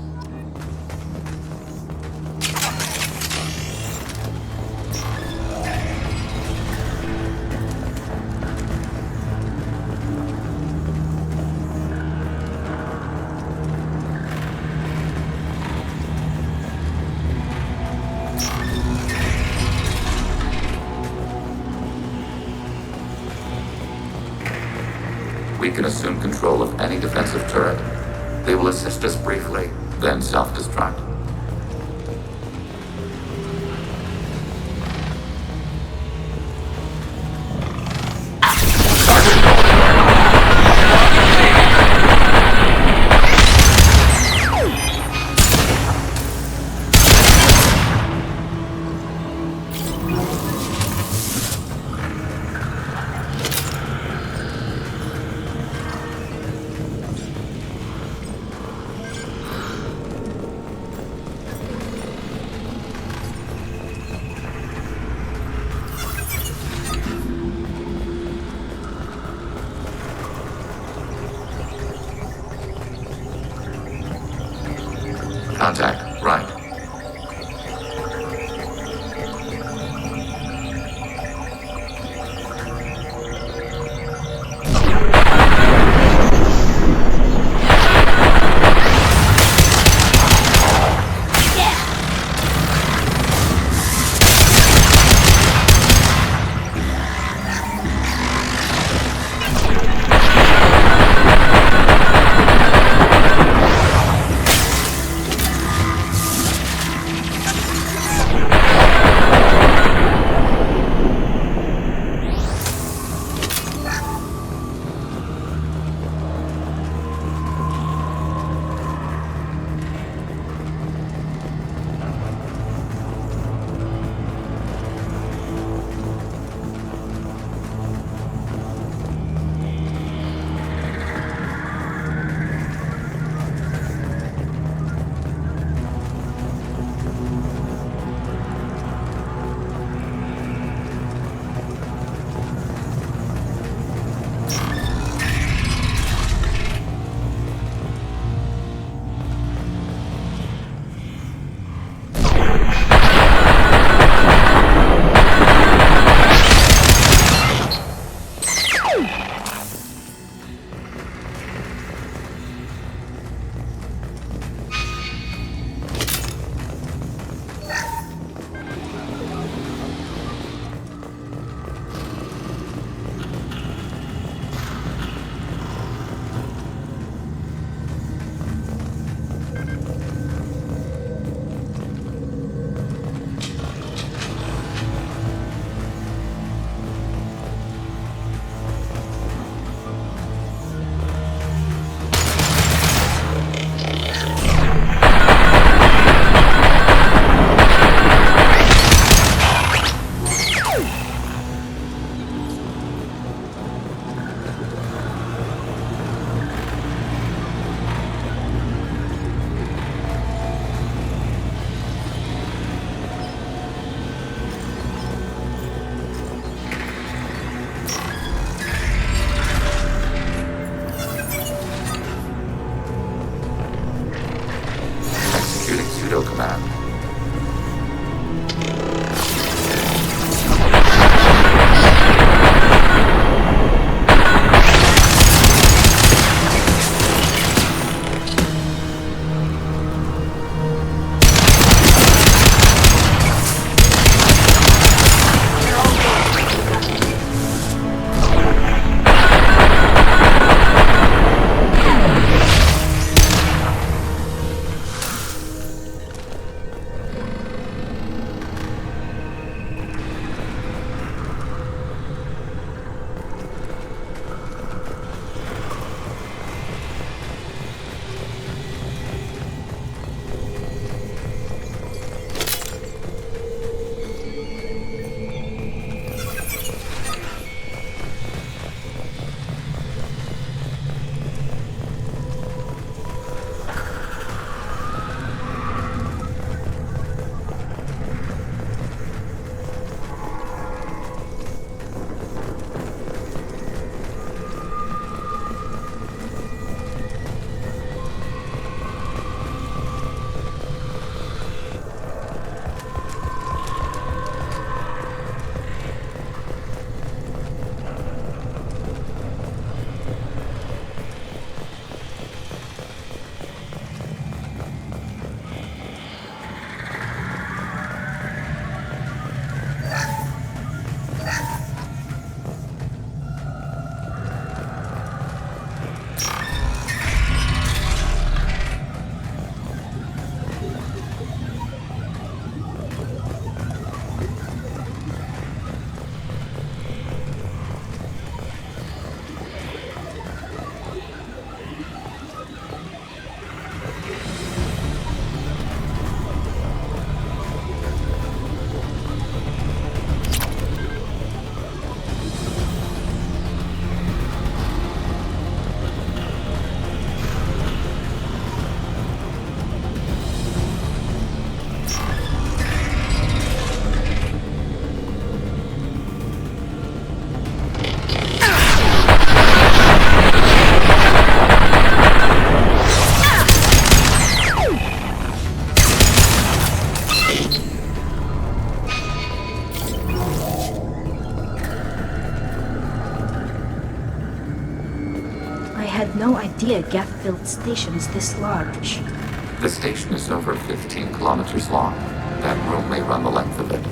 can assume control of any defensive turret. They will assist us briefly, then self-destruct. Contact, right. Command. idea Geth built stations this large. The station is over 15 kilometers long. That room may run the length of it.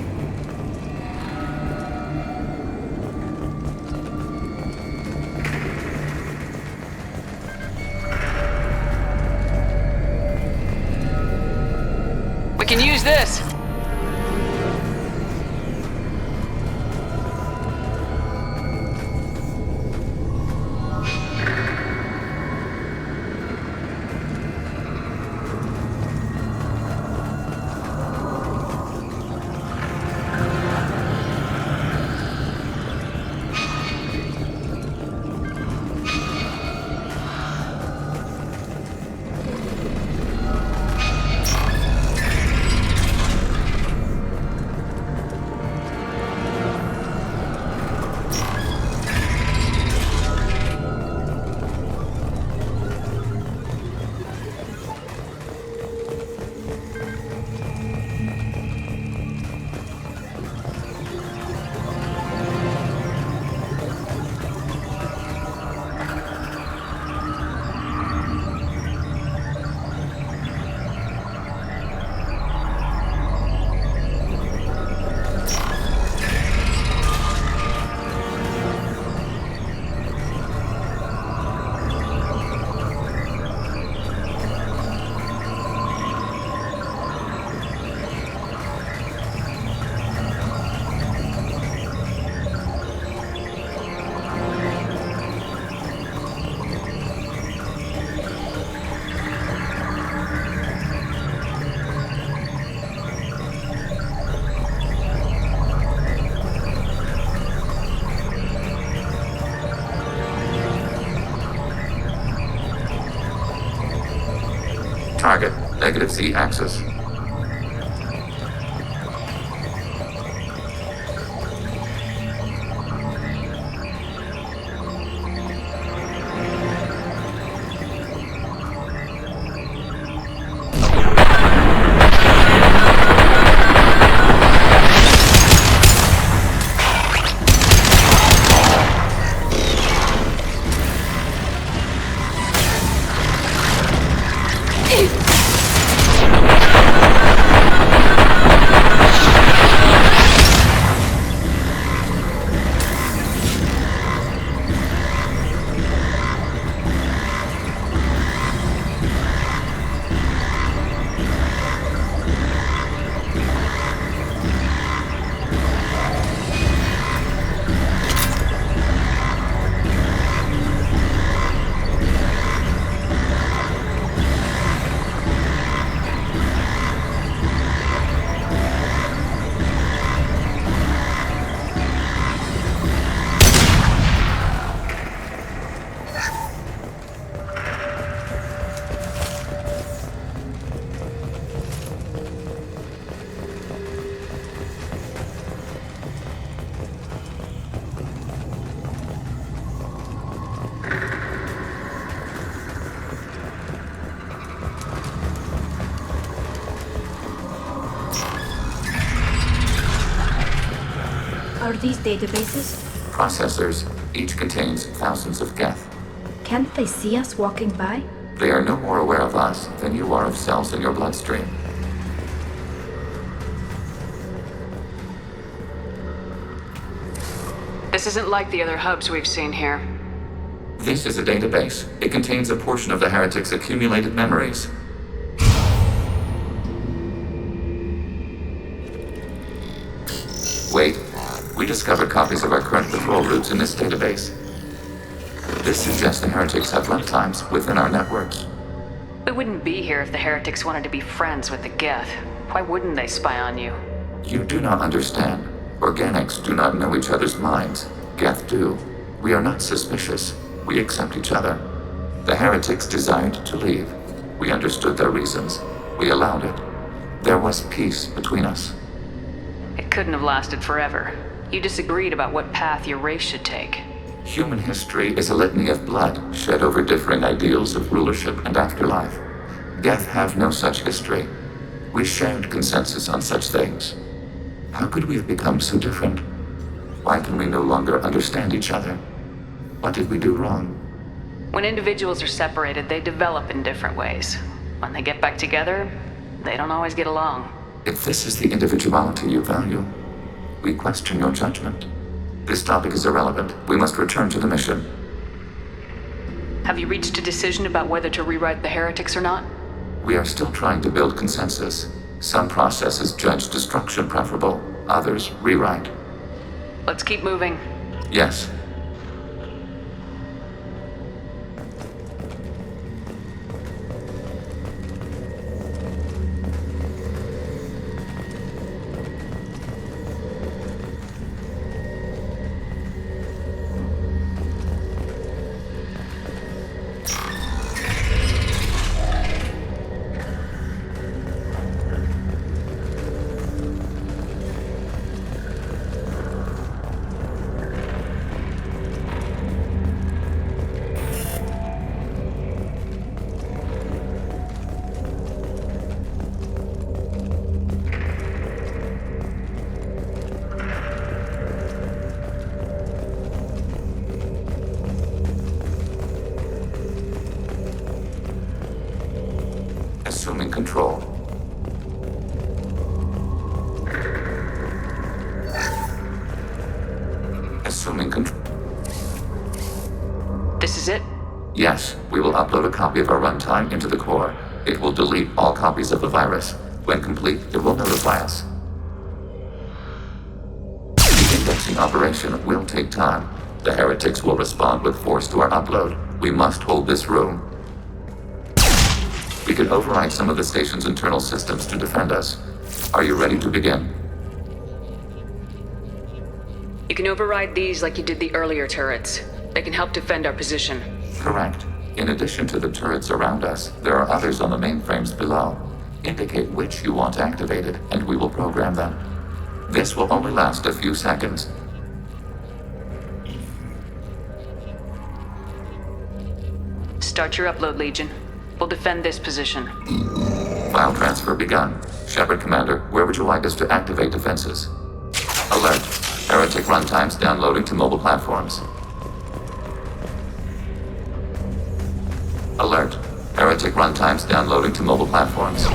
We can use this! Target, negative Z-axis. Are these databases? Processors. Each contains thousands of Geth. Can't they see us walking by? They are no more aware of us than you are of cells in your bloodstream. This isn't like the other hubs we've seen here. This is a database. It contains a portion of the heretic's accumulated memories. Wait. We discovered copies of our current patrol routes in this database. This suggests the heretics have lifetimes within our networks. We wouldn't be here if the heretics wanted to be friends with the Geth. Why wouldn't they spy on you? You do not understand. Organics do not know each other's minds. Geth do. We are not suspicious. We accept each other. The heretics desired to leave. We understood their reasons. We allowed it. There was peace between us. It couldn't have lasted forever. You disagreed about what path your race should take. Human history is a litany of blood shed over differing ideals of rulership and afterlife. Geth have no such history. We shared consensus on such things. How could we have become so different? Why can we no longer understand each other? What did we do wrong? When individuals are separated, they develop in different ways. When they get back together, they don't always get along. If this is the individuality you value, we question your judgment. This topic is irrelevant. We must return to the mission. Have you reached a decision about whether to rewrite the heretics or not? We are still trying to build consensus. Some processes judge destruction preferable, others rewrite. Let's keep moving. Yes. Assuming control. Assuming control. This is it? Yes, we will upload a copy of our runtime into the core. It will delete all copies of the virus. When complete, it will notify us. The indexing operation will take time. The heretics will respond with force to our upload. We must hold this room. We can override some of the station's internal systems to defend us. Are you ready to begin? You can override these like you did the earlier turrets. They can help defend our position. Correct. In addition to the turrets around us, there are others on the mainframes below. Indicate which you want activated, and we will program them. This will only last a few seconds. Start your upload, Legion. We'll defend this position. File transfer begun. Shepard, Commander, where would you like us to activate defenses? Alert. Heretic runtimes downloading to mobile platforms. Alert. Heretic runtimes downloading to mobile platforms.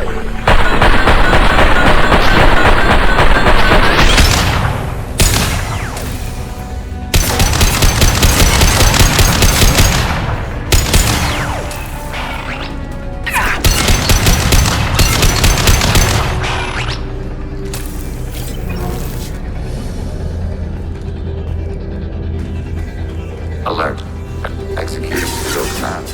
Alert. Executing pseudo command.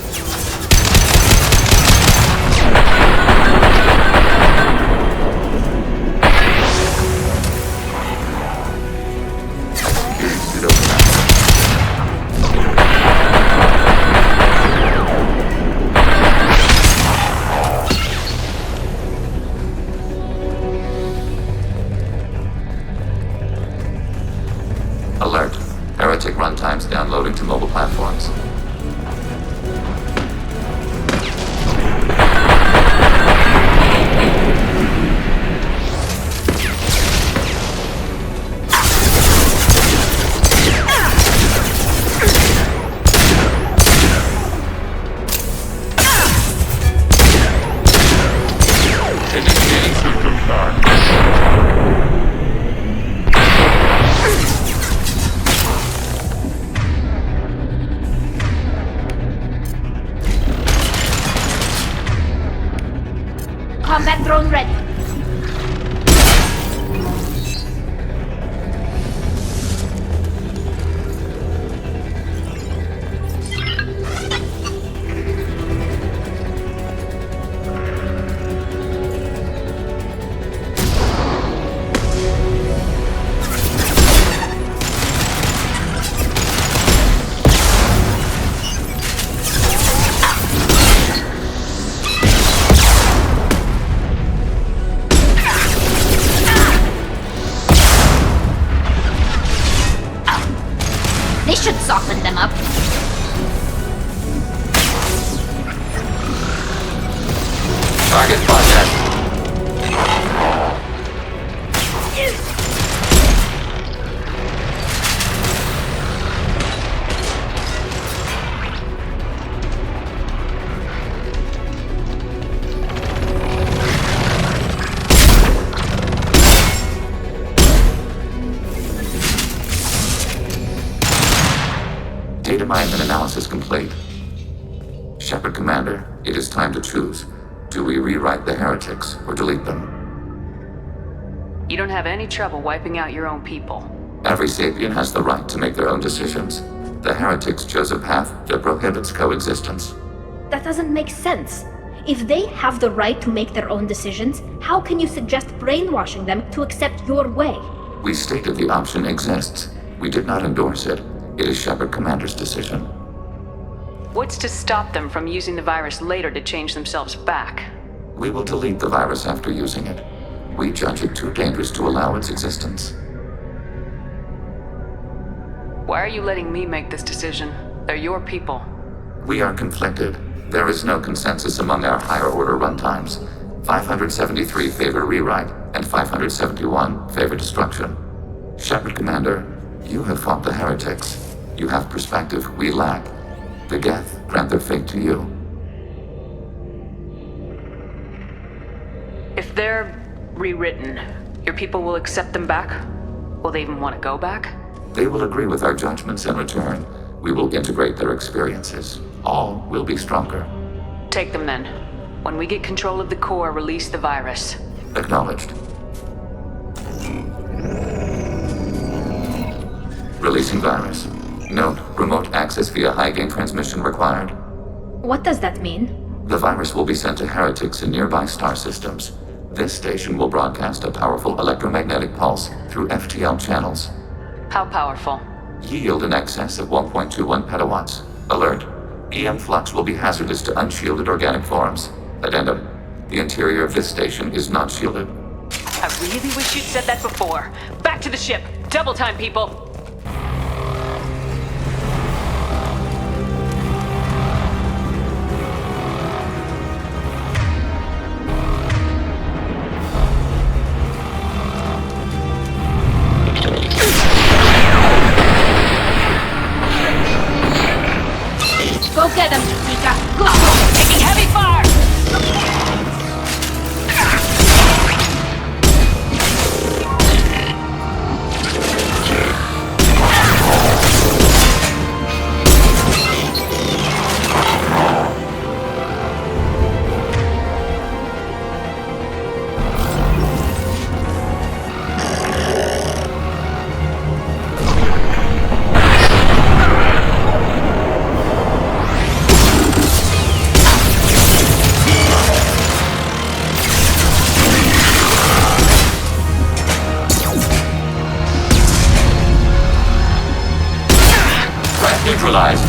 Executing pseudo command. Alert. Heretic runtimes downloading to mobile platforms. Initiating system start. Combat drone ready. This should soften them up. Target spotted. Environment analysis complete. Shepard Commander, it is time to choose. Do we rewrite the heretics or delete them? You don't have any trouble wiping out your own people. Every sapient has the right to make their own decisions. The heretics chose a path that prohibits coexistence. That doesn't make sense. If they have the right to make their own decisions, how can you suggest brainwashing them to accept your way? We stated the option exists. We did not endorse it. It is Shepard Commander's decision. What's to stop them from using the virus later to change themselves back? We will delete the virus after using it. We judge it too dangerous to allow its existence. Why are you letting me make this decision? They're your people. We are conflicted. There is no consensus among our higher order runtimes. 573 favor rewrite, and 571 favor destruction. Shepard Commander, you have fought the heretics. You have perspective we lack. The Geth grant their fate to you. If they're rewritten, your people will accept them back? Will they even want to go back? They will agree with our judgments in return. We will integrate their experiences. All will be stronger. Take them then. When we get control of the core, release the virus. Acknowledged. Releasing virus. Note, remote access via high-gain transmission required. What does that mean? The virus will be sent to heretics in nearby star systems. This station will broadcast a powerful electromagnetic pulse through FTL channels. How powerful? Yield in excess of 1.21 petawatts. Alert. EM flux will be hazardous to unshielded organic forms. Addendum. The interior of this station is not shielded. I really wish you'd said that before. Back to the ship. Double time, people. Go get them, Mika! Go! Taking heavy fire! Neutralized.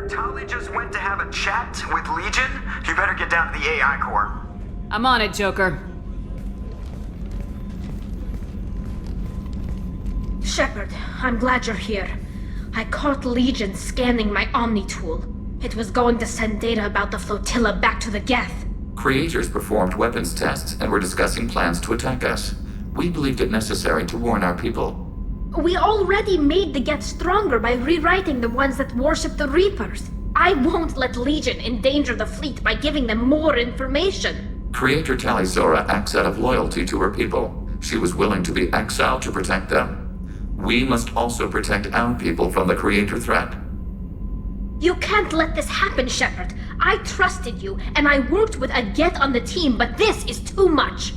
Tali just went to have a chat with Legion. You better get down to the AI core. I'm on it, Joker. Shepard, I'm glad you're here. I caught Legion scanning my Omni tool. It was going to send data about the flotilla back to the Geth. Creators performed weapons tests and were discussing plans to attack us. We believed it necessary to warn our people. We already made the Geth stronger by rewriting the ones that worship the Reapers. I won't let Legion endanger the fleet by giving them more information. Creator Tali Zora acts out of loyalty to her people. She was willing to be exiled to protect them. We must also protect our people from the Creator threat. You can't let this happen, Shepard. I trusted you, and I worked with a Geth on the team, but this is too much.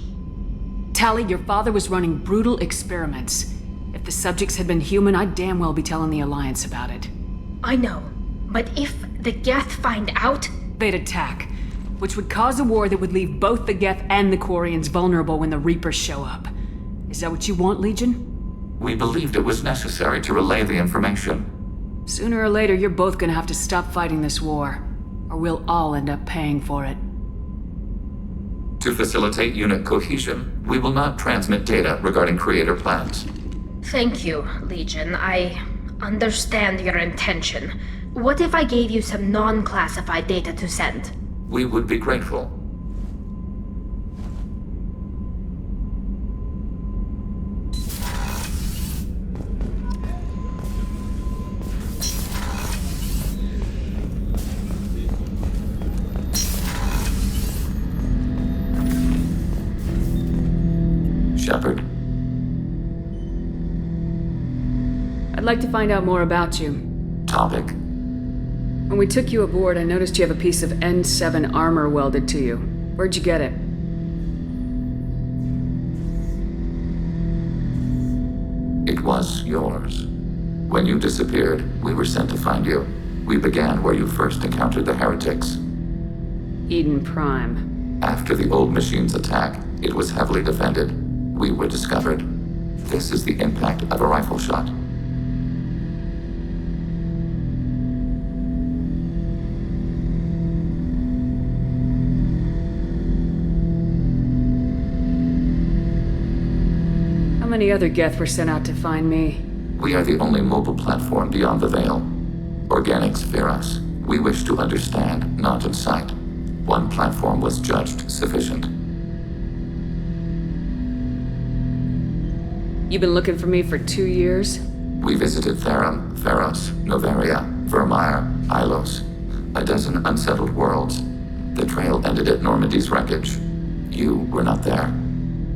Tali, your father was running brutal experiments. If the subjects had been human, I'd damn well be telling the Alliance about it. I know, But if the Geth find out... They'd attack, which would cause a war that would leave both the Geth and the Quarians vulnerable when the Reapers show up. Is that what you want, Legion? We believed it was necessary to relay the information. Sooner or later, you're both gonna have to stop fighting this war, or we'll all end up paying for it. To facilitate unit cohesion, we will not transmit data regarding creator plans. Thank you, Legion. I understand your intention. What if I gave you some non-classified data to send? We would be grateful. Shepard. I'd like to find out more about you. Topic. When we took you aboard, I noticed you have a piece of N7 armor welded to you. Where'd you get it? It was yours. When you disappeared, we were sent to find you. We began where you first encountered the heretics. Eden Prime. After the old machine's attack, it was heavily defended. We were discovered. This is the impact of a rifle shot. How many other Geth were sent out to find me? We are the only mobile platform beyond the Veil. Organics fear us. We wish to understand, not incite. One platform was judged sufficient. You've been looking for me for 2 years? We visited Therum, Theros, Noveria, Vermeer, Ilos. A dozen unsettled worlds. The trail ended at Normandy's wreckage. You were not there.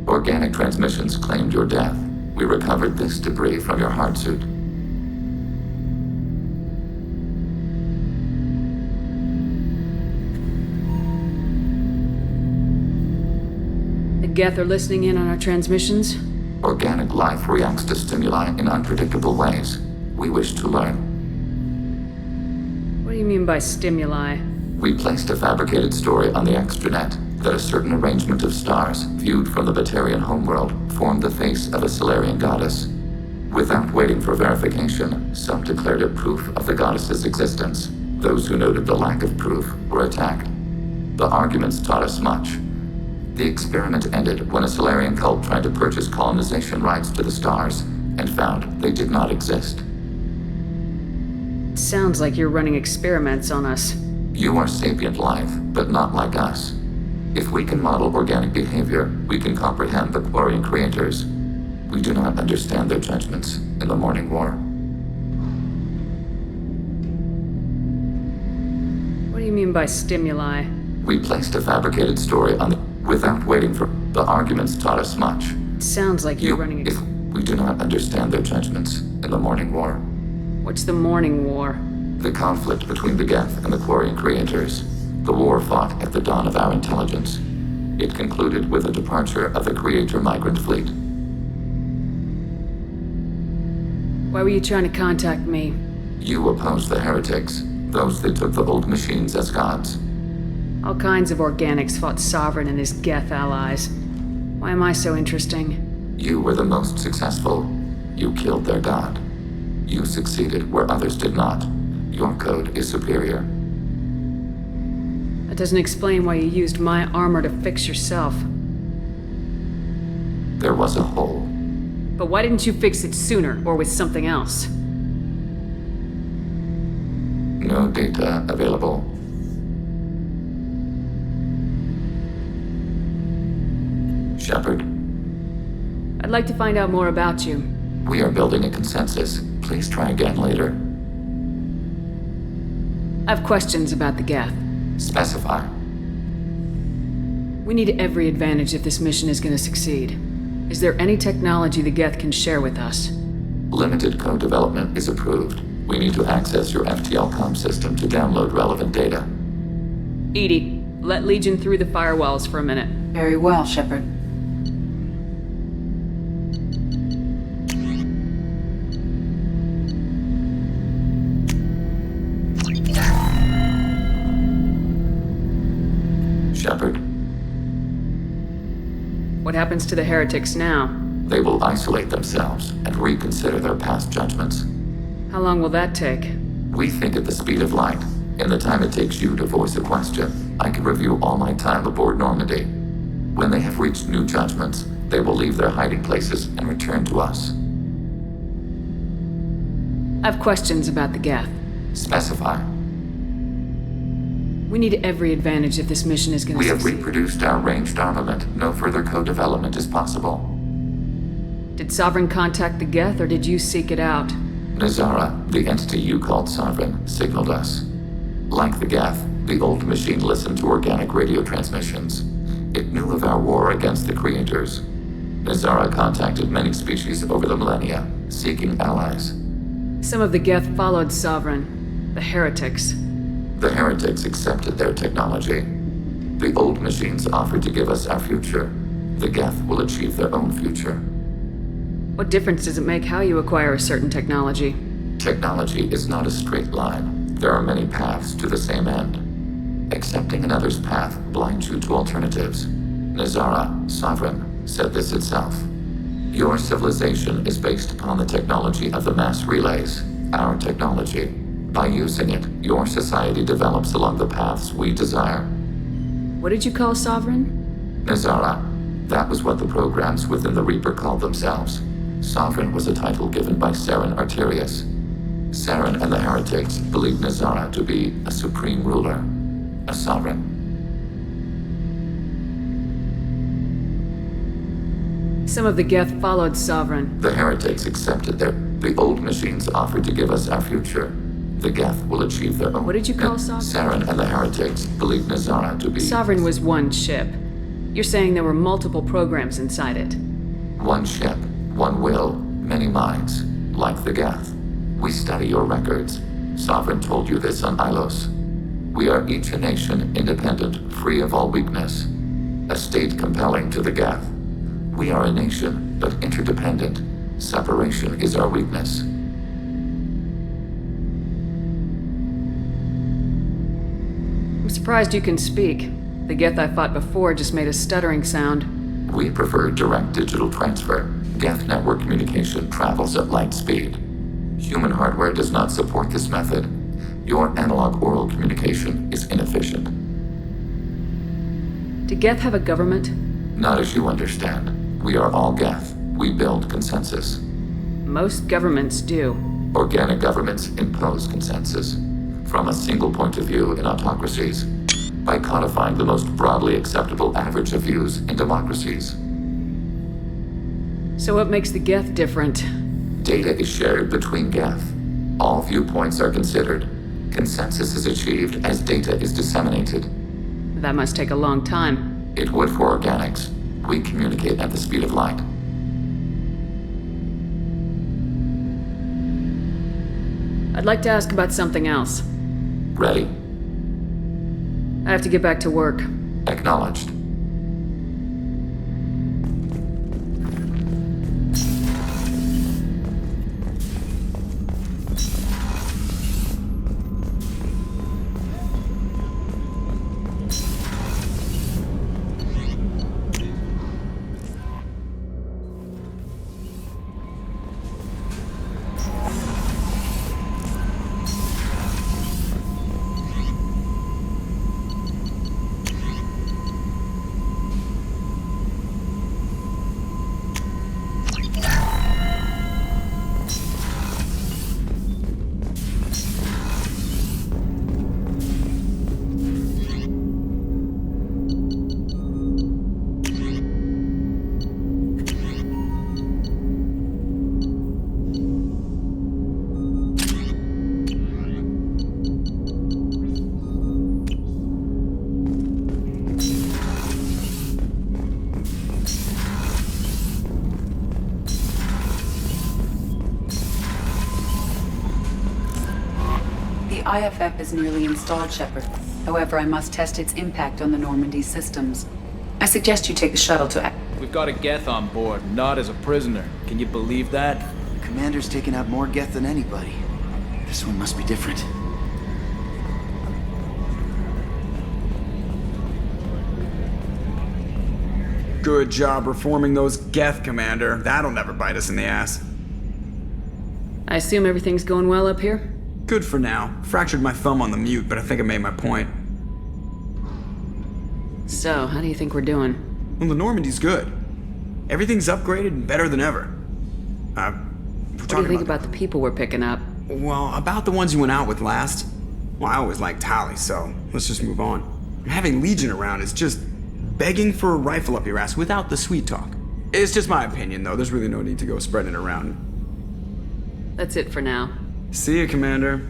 Organic transmissions claimed your death. We recovered this debris from your hard suit. The Geth are listening in on our transmissions? Organic life reacts to stimuli in unpredictable ways. We wish to learn. What do you mean by stimuli? We placed a fabricated story on the extranet that a certain arrangement of stars, viewed from the Batarian homeworld, formed the face of a Solarian goddess. Without waiting for verification, some declared it proof of the goddess's existence. Those who noted the lack of proof were attacked. The arguments taught us much. The experiment ended when a Solarian cult tried to purchase colonization rights to the stars and found they did not exist. Sounds like you're running experiments on us. You are sapient life, but not like us. If we can model organic behavior, we can comprehend the Quarian creators. We do not understand their judgments in the Morning War. What do you mean by stimuli? We placed a fabricated story on the... Without waiting for... The arguments taught us much. Sounds like you're running... If we do not understand their judgments in the Morning War. What's the Morning War? The conflict between the Geth and the Quarian creators. The war fought at the dawn of our intelligence. It concluded with the departure of the Creator migrant fleet. Why were you trying to contact me? You opposed the heretics, those that took the old machines as gods. All kinds of organics fought Sovereign and his Geth allies. Why am I so interesting? You were the most successful. You killed their god. You succeeded where others did not. Your code is superior. That doesn't explain why you used my armor to fix yourself. There was a hole. But why didn't you fix it sooner, or with something else? No data available. Shepard. I'd like to find out more about you. We are building a consensus. Please try again later. I have questions about the Geth. Specify. We need every advantage if this mission is going to succeed. Is there any technology the Geth can share with us? Limited code development is approved. We need to access your FTL-COM system to download relevant data. EDI, let Legion through the firewalls for a minute. Very well, Shepard. Shepard. What happens to the heretics now? They will isolate themselves and reconsider their past judgments. How long will that take? We think at the speed of light. In the time it takes you to voice a question, I can review all my time aboard Normandy. When they have reached new judgments, they will leave their hiding places and return to us. I have questions about the Geth. Specify. We need every advantage if this mission is going to We have succeed. reproduced our ranged armament. No further co-development is possible. Did Sovereign contact the Geth, or did you seek it out? Nazara, the entity you called Sovereign, signaled us. Like the Geth, the old machine listened to organic radio transmissions. It knew of our war against the creators. Nazara contacted many species over the millennia, seeking allies. Some of the Geth followed Sovereign. The heretics. The heretics accepted their technology. The old machines offered to give us our future. The Geth will achieve their own future. What difference does it make how you acquire a certain technology? Technology is not a straight line. There are many paths to the same end. Accepting another's path blinds you to alternatives. Nazara, Sovereign, said this itself. Your civilization is based upon the technology of the mass relays, our technology. By using it, your society develops along the paths we desire. What did you call Sovereign? Nazara. That was what the programs within the Reaper called themselves. Sovereign was a title given by Saren Arterius. Saren and the heretics believed Nazara to be a supreme ruler, a sovereign. Some of the Geth followed Sovereign. The heretics accepted the old machines offered to give us our future. The Geth will achieve their own. What did you call Sovereign? Saren and the heretics believed Nazara to be... Sovereign was one ship. You're saying there were multiple programs inside it. One ship, one will, many minds, like the Geth. We study your records. Sovereign told you this on Ilos. We are each a nation, independent, free of all weakness. A state compelling to the Geth. We are a nation, but interdependent. Separation is our weakness. I'm surprised you can speak. The Geth I fought before just made a stuttering sound. We prefer direct digital transfer. Geth network communication travels at light speed. Human hardware does not support this method. Your analog oral communication is inefficient. Do Geth have a government? Not as you understand. We are all Geth. We build consensus. Most governments do. Organic governments impose consensus. From a single point of view in autocracies. By codifying the most broadly acceptable average of views in democracies. So what makes the Geth different? Data is shared between Geth. All viewpoints are considered. Consensus is achieved as data is disseminated. That must take a long time. It would for organics. We communicate at the speed of light. I'd like to ask about something else. Ready. I have to get back to work. Acknowledged. The IFF is nearly installed, Shepard. However, I must test its impact on the Normandy systems. I suggest you take the shuttle to... We've got a Geth on board, not as a prisoner. Can you believe that? The Commander's taken out more Geth than anybody. This one must be different. Good job reforming those Geth, Commander. That'll never bite us in the ass. I assume everything's going well up here? Good for now. Fractured my thumb on the mute, but I think I made my point. So, how do you think we're doing? Well, the Normandy's good. Everything's upgraded and better than ever. What do you think about the people we're picking up? Well, about the ones you went out with last. Well, I always liked Tali, so let's just move on. Having Legion around is just begging for a rifle up your ass without the sweet talk. It's just my opinion, though. There's really no need to go spreading it around. That's it for now. See you, Commander.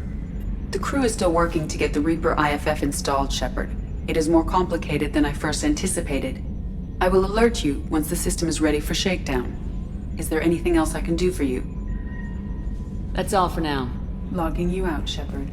The crew is still working to get the Reaper IFF installed, Shepard. It is more complicated than I first anticipated. I will alert you once the system is ready for shakedown. Is there anything else I can do for you? That's all for now. Logging you out, Shepard.